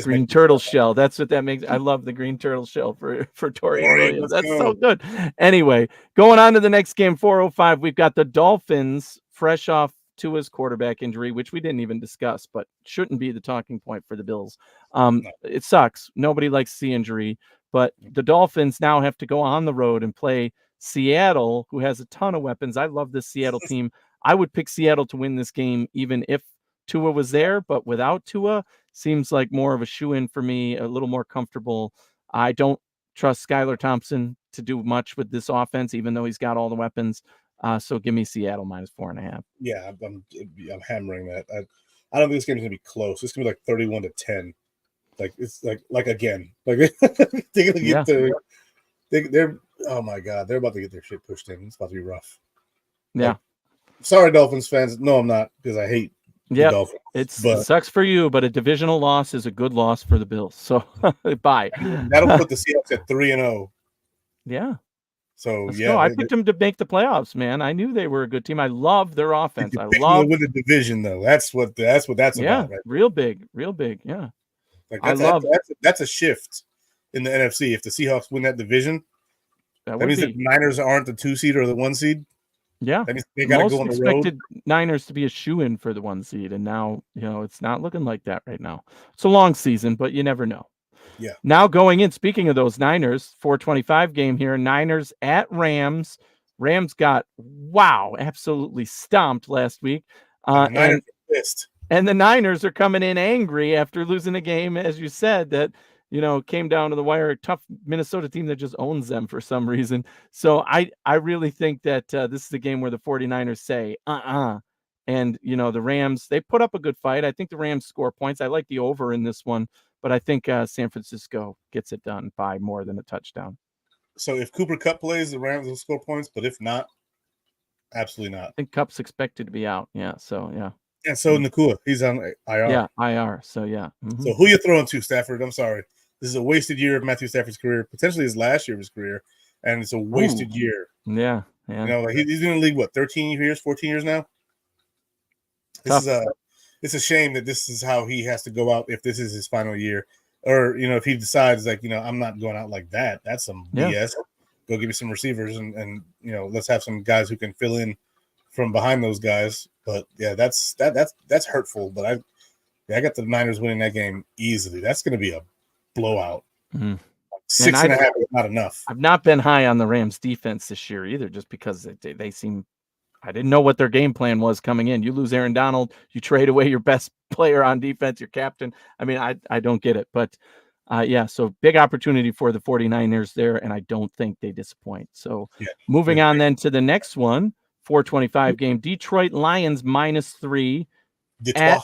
green turtle shell. That's what that makes. I love the green turtle shell for Torian Williams. That's so good. Anyway, going on to the next game, 4:05. We've got the Dolphins fresh off Tua's quarterback injury, which we didn't even discuss, but shouldn't be the talking point for the Bills. It sucks. Nobody likes the injury, but the Dolphins now have to go on the road and play Seattle, who has a ton of weapons. I love this Seattle team. I would pick Seattle to win this game, even if Tua was there, but without Tua, seems like more of a shoe-in for me, a little more comfortable. I don't trust Skylar Thompson to do much with this offense, even though he's got all the weapons. So give me Seattle -4.5. Yeah, I'm hammering that. I don't think this game is gonna be close. It's gonna be like 31-10. Like it's like again. Like they're gonna get they're oh my God, they're about to get their shit pushed in. It's about to be rough. Yeah. Like, sorry, Dolphins fans. No, I'm not, because I hate the Dolphins. It sucks for you, but a divisional loss is a good loss for the Bills. So bye. That'll put the Seahawks at 3-0. Yeah. So I picked them to make the playoffs, man. I knew they were a good team. I love their offense. I love to win the division, though. That's what that's about. Right? Real big. Yeah. Like that's a shift in the NFC. If the Seahawks win that division, that means the Niners aren't the 2 seed or the 1 seed. Yeah, that means they got to go on the road. Expected Niners to be a shoe-in for the 1 seed, and now it's not looking like that right now. It's a long season, but you never know. Yeah. Now going in, speaking of those Niners, 4:25 game here, Niners at Rams. Rams got absolutely stomped last week, and pissed. And the Niners are coming in angry after losing a game, as you said, that came down to the wire. A tough Minnesota team that just owns them for some reason. So I really think that this is the game where the 49ers say, and, the Rams, they put up a good fight. I think the Rams score points. I like the over in this one, but I think San Francisco gets it done by more than a touchdown. So if Cooper Kupp plays, the Rams will score points, but if not? Absolutely not. I think Cup's expected to be out. Yeah. So yeah. And so Nakua, he's on IR. Yeah, IR. So yeah. So who you throwing to, Stafford? I'm sorry. This is a wasted year of Matthew Stafford's career, potentially his last year of his career, and it's a wasted year. Yeah. You know, like he's been in the league, what, 13 years, 14 years now? Tough. It's a shame that this is how he has to go out if this is his final year. Or, you know, if he decides, like, you know, I'm not going out like that. That's some BS. Go give me some receivers and you know, let's have some guys who can fill in from behind those guys. But yeah, that's hurtful. But I got the Niners winning that game easily. That's going to be a blowout. 6.5 is not enough. I've not been high on the Rams defense this year either, just because they seem. I didn't know what their game plan was coming in. You lose Aaron Donald, you trade away your best player on defense, your captain. I mean, I don't get it. But yeah, so big opportunity for the 49ers there, and I don't think they disappoint. So moving on then to the next one, 425 game, Detroit Lions -3 at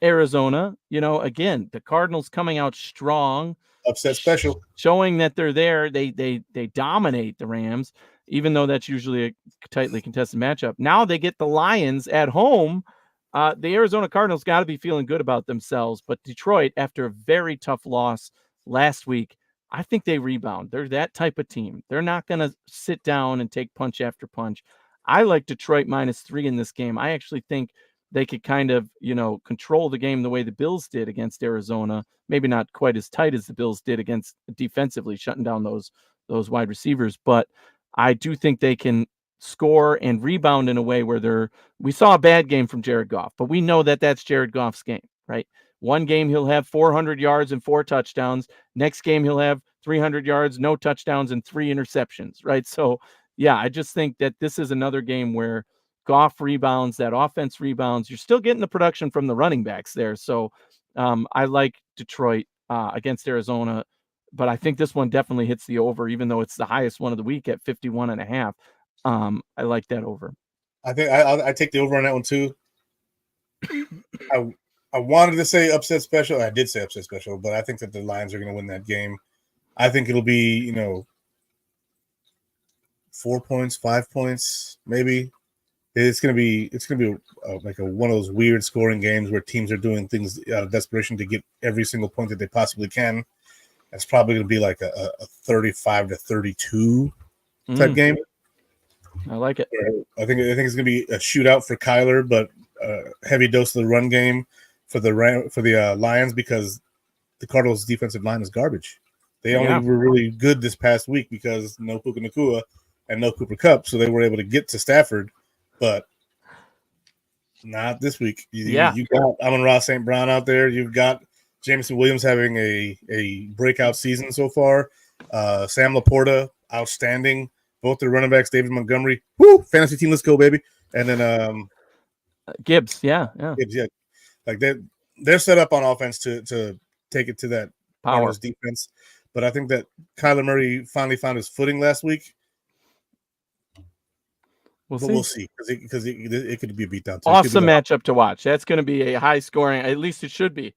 Arizona. You know, again, the Cardinals coming out strong. Upset special. Showing that they're there. They dominate the Rams, even though that's usually a tightly contested matchup. Now they get the Lions at home. The Arizona Cardinals got to be feeling good about themselves. But Detroit, after a very tough loss last week, I think they rebound. They're that type of team. They're not going to sit down and take punch after punch. I like Detroit -3 in this game. I actually think they could kind of, you know, control the game the way the Bills did against Arizona. Maybe not quite as tight as the Bills did against defensively, shutting down those wide receivers. But I do think they can score and rebound in a way where we saw a bad game from Jared Goff, but we know that that's Jared Goff's game, right? One game he'll have 400 yards and 4 touchdowns. Next game he'll have 300 yards, no touchdowns, and 3 interceptions, right? So, yeah, I just think that this is another game where Goff rebounds, that offense rebounds. You're still getting the production from the running backs there. So I like Detroit against Arizona, but I think this one definitely hits the over, even though it's the highest one of the week at 51.5. I like that over. I think I take the over on that one too. I wanted to say upset special. I did say upset special, but I think that the Lions are going to win that game. I think it'll be, you know, 4 points, 5 points, maybe. It's gonna be like one of those weird scoring games where teams are doing things out of desperation to get every single point that they possibly can. It's probably gonna be like a 35-32 type game. I like it. I think it's gonna be a shootout for Kyler, but a heavy dose of the run game for the Lions, because the Cardinals' defensive line is garbage. They only were really good this past week because no Puka Nacua and no Cooper Kupp, so they were able to get to Stafford. But not this week. You got Amon-Ra St. Brown out there. You've got Jameson Williams having a breakout season so far. Sam Laporta, outstanding. Both their running backs, David Montgomery. Woo! Fantasy team, let's go, baby. And then Gibbs, Gibbs, like they're set up on offense to take it to that power defense. But I think that Kyler Murray finally found his footing last week. We'll see, because it could be a beatdown. Awesome matchup to watch. That's going to be a high scoring. At least it should be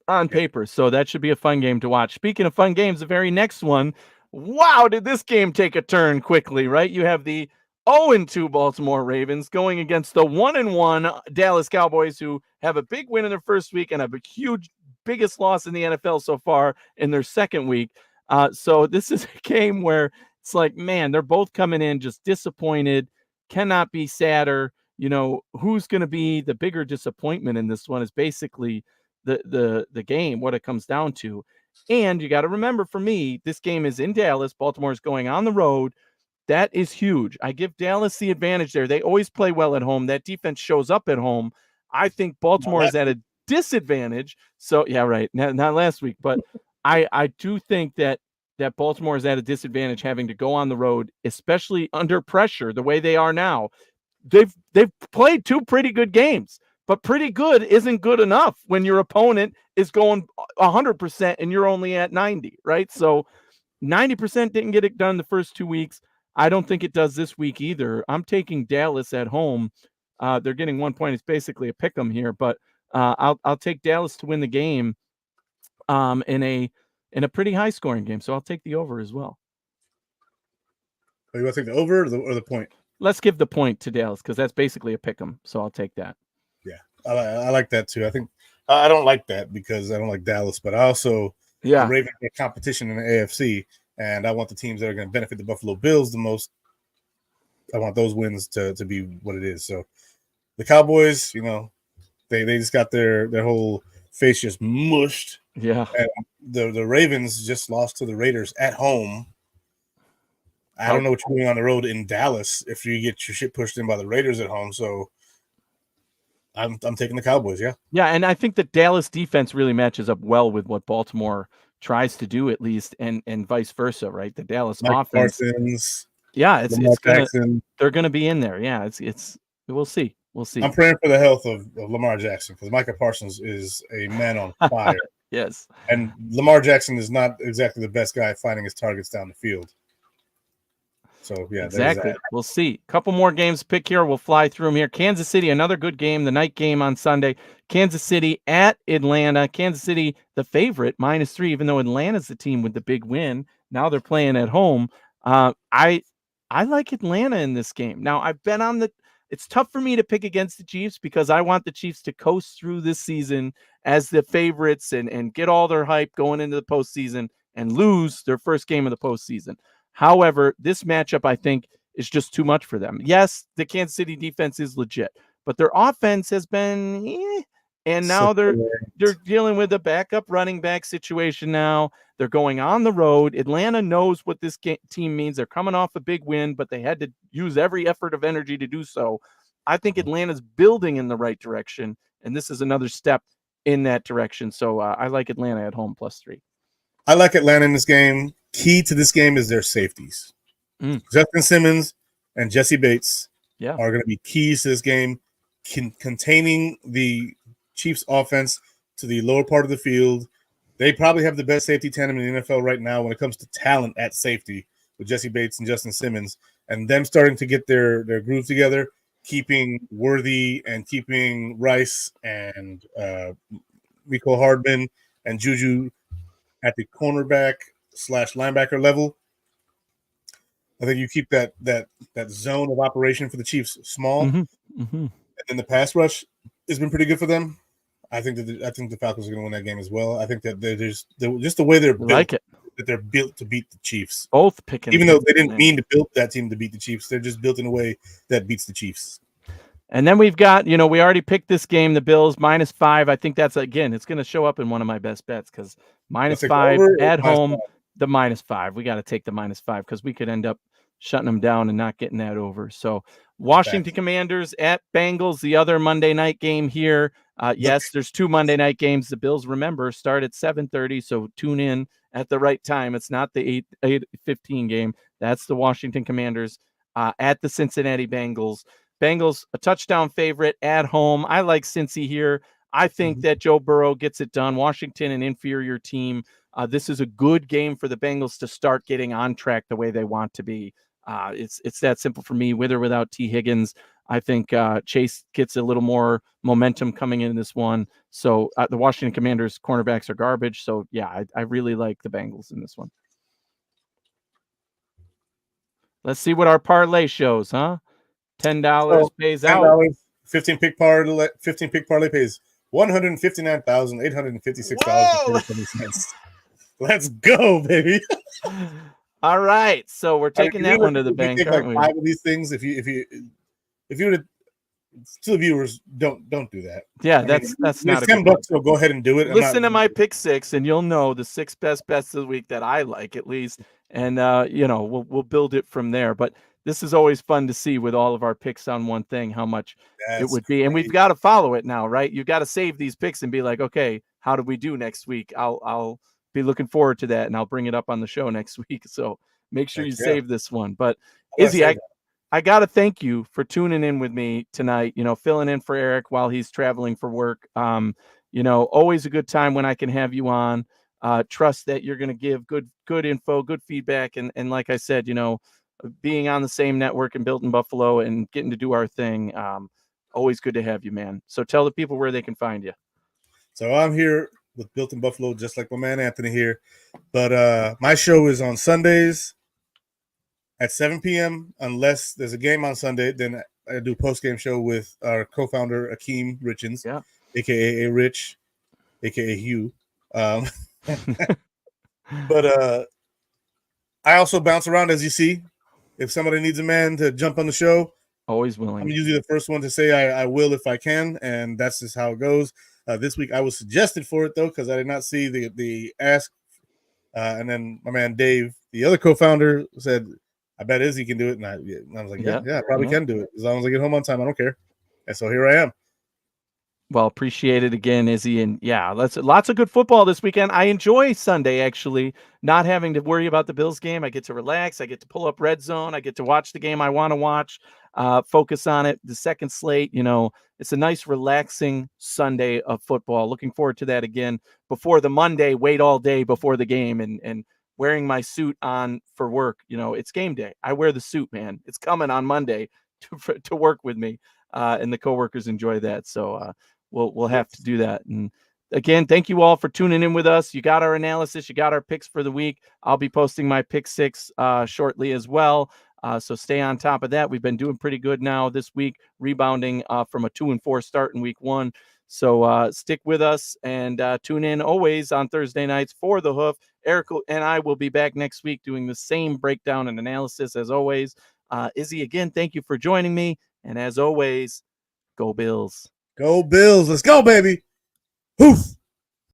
on paper. So that should be a fun game to watch. Speaking of fun games, the very next one. Wow, did this game take a turn quickly, right? You have the 0-2 Baltimore Ravens going against the 1-1 Dallas Cowboys, who have a big win in their first week and have a biggest loss in the NFL so far in their second week. So this is a game where it's like, man, they're both coming in just disappointed. Cannot be sadder. You know, who's going to be the bigger disappointment in this one is basically the game, what it comes down to. And you got to remember, for me, this game is in Dallas. Baltimore is going on the road. That is huge. I give Dallas the advantage there. They always play well at home. That defense shows up at home. I think Baltimore is at a disadvantage. So, yeah, right. Not last week, but I do think that Baltimore is at a disadvantage having to go on the road, especially under pressure the way they are now. They've played 2 pretty good games, but pretty good isn't good enough when your opponent is going 100% and you're only at 90, right? So 90% didn't get it done the first 2 weeks. I don't think it does this week either. I'm taking Dallas at home. They're getting 1 point. It's basically a pick 'em here, but I'll take Dallas to win the game in a pretty high scoring game. So I'll take the over as well. You want to take the over or the point? Let's give the point to Dallas because that's basically a pick 'em. So I'll take that. Yeah, I like that too. I think I don't like that because I don't like Dallas, but I also the Yeah. Ravens get competition in the AFC, and I want the teams that are going to benefit the Buffalo Bills the most. I want those wins to be what it is. So the Cowboys, they just got their whole face just mushed, Yeah. and the Ravens just lost to the Raiders at home. I How don't know what you're doing on the road in Dallas if you get your shit pushed in by the Raiders at home. So I'm taking the Cowboys. Yeah, Yeah, and I think the Dallas defense really matches up well with what Baltimore tries to do at least and vice versa, right? The Dallas Mike offense, Parsons, yeah, Lamar it's gonna Jackson. they're gonna be in there. Yeah, it's we'll see. We'll see. I'm praying for the health of Lamar Jackson because Micah Parsons is a man on fire, Yes. and Lamar Jackson is not exactly the best guy at finding his targets down the field. So yeah, there's that. Exactly. We'll see. Couple more games to pick here. We'll fly through them here. Kansas City, another good game. The night game on Sunday. Kansas City at Atlanta. Kansas City, the favorite, -3, even though Atlanta's the team with the big win. Now they're playing at home. I like Atlanta in this game. Now I've been on the. It's tough for me to pick against the Chiefs because I want the Chiefs to coast through this season as the favorites and get all their hype going into the postseason and lose their first game of the postseason. However, this matchup, I think, is just too much for them. Yes, the Kansas City defense is legit, but their offense has been, and now they're dealing with a backup running back situation now. They're going on the road. Atlanta knows what this team means. They're coming off a big win, but they had to use every effort of energy to do so. I think Atlanta's building in the right direction, and this is another step in that direction. So I like Atlanta at home +3. I like Atlanta in this game. Key to this game is their safeties. Justin Simmons and Jesse Bates are going to be keys to this game, containing the Chiefs' offense to the lower part of the field. They probably have the best safety tandem in the NFL right now when it comes to talent at safety with Jesse Bates and Justin Simmons, and them starting to get their groove together, keeping Worthy and keeping Rice and Rico Hardman and Juju at the cornerback / linebacker level. I think you keep that zone of operation for the Chiefs small, and then the pass rush has been pretty good for them. I think the Falcons are going to win that game as well. I think that they're just the way they're built, like it. That they're built to beat the Chiefs. Both picking, even though they didn't mean to build that team to beat the Chiefs, they're just built in a way that beats the Chiefs. And then we've got, we already picked this game, the Bills -5. I think that's, again, it's going to show up in one of my best bets because -5 at home, the -5. We got to take the -5 because we could end up shutting them down and not getting that over. So Washington Commanders at Bengals, the other Monday night game here. Yes, there's 2 Monday night games. The Bills, remember, start at 7:30, so tune in at the right time. It's not the 8:15 game. That's the Washington Commanders at the Cincinnati Bengals. Bengals, a touchdown favorite at home. I like Cincy here. I think that Joe Burrow gets it done. Washington, an inferior team. This is a good game for the Bengals to start getting on track the way they want to be. It's that simple for me, with or without T. Higgins. I think Chase gets a little more momentum coming in this one. So the Washington Commanders cornerbacks are garbage. So, yeah, I really like the Bengals in this one. Let's see what our parlay shows, huh? $10 pays out. $10, 15 pick parlay pays $159,856.37. Let's go, baby. All right, so we're taking that one to the bank, aren't we? 5 of these things. If you would, to the viewers, don't do that. Yeah, that's not a $10. So go ahead and do it. Listen to my pick 6, and you'll know the 6 best bets of the week that I like, at least, and we'll build it from there. But this is always fun to see with all of our picks on one thing how much it would be, and we've got to follow it now, right? You've got to save these picks and be like, okay, how do we do next week? I'll be looking forward to that, and I'll bring it up on the show next week. So make sure you save this one. But Izzy, I got to thank you for tuning in with me tonight, filling in for Eric while he's traveling for work. Always a good time when I can have you on. Trust that you're going to give good info, good feedback. And like I said, being on the same network and built in Buffalo and getting to do our thing, always good to have you, man. So tell the people where they can find you. So I'm here with Built in Buffalo, just like my man Anthony here. But my show is on Sundays at 7 p.m. Unless there's a game on Sunday, then I do post-game show with our co-founder Akeem Richens, Yeah. aka Rich, aka Hugh. But I also bounce around, as you see. If somebody needs a man to jump on the show, Always I'm willing. usually the first one to say I will if I can, and that's just how it goes. This week I was suggested for it though because I did not see the ask, and then my man Dave, the other co-founder, said, "I bet Izzy can do it," and I was like, "Yeah, I probably can do it as long as I get home on time. I don't care." And so here I am. Well, appreciate it again, Izzy. And yeah, lots of good football this weekend. I enjoy Sunday, actually, not having to worry about the Bills game. I get to relax. I get to pull up Red Zone. I get to watch the game I want to watch, focus on it. The second slate, it's a nice, relaxing Sunday of football. Looking forward to that again before the Monday, wait all day before the game and wearing my suit on for work. It's game day. I wear the suit, man. It's coming on Monday to work with me. And the coworkers enjoy that. So, we'll have to do that. And again, thank you all for tuning in with us. You got our analysis, you got our picks for the week. I'll be posting my pick six shortly as well. So stay on top of that. We've been doing pretty good now this week, rebounding from a 2-4 start in week one. So stick with us and tune in always on Thursday nights for the Hoof. Eric and I will be back next week doing the same breakdown and analysis as always. Izzy, again, thank you for joining me. And as always, go Bills. Go Bills. Let's go, baby. Hoof.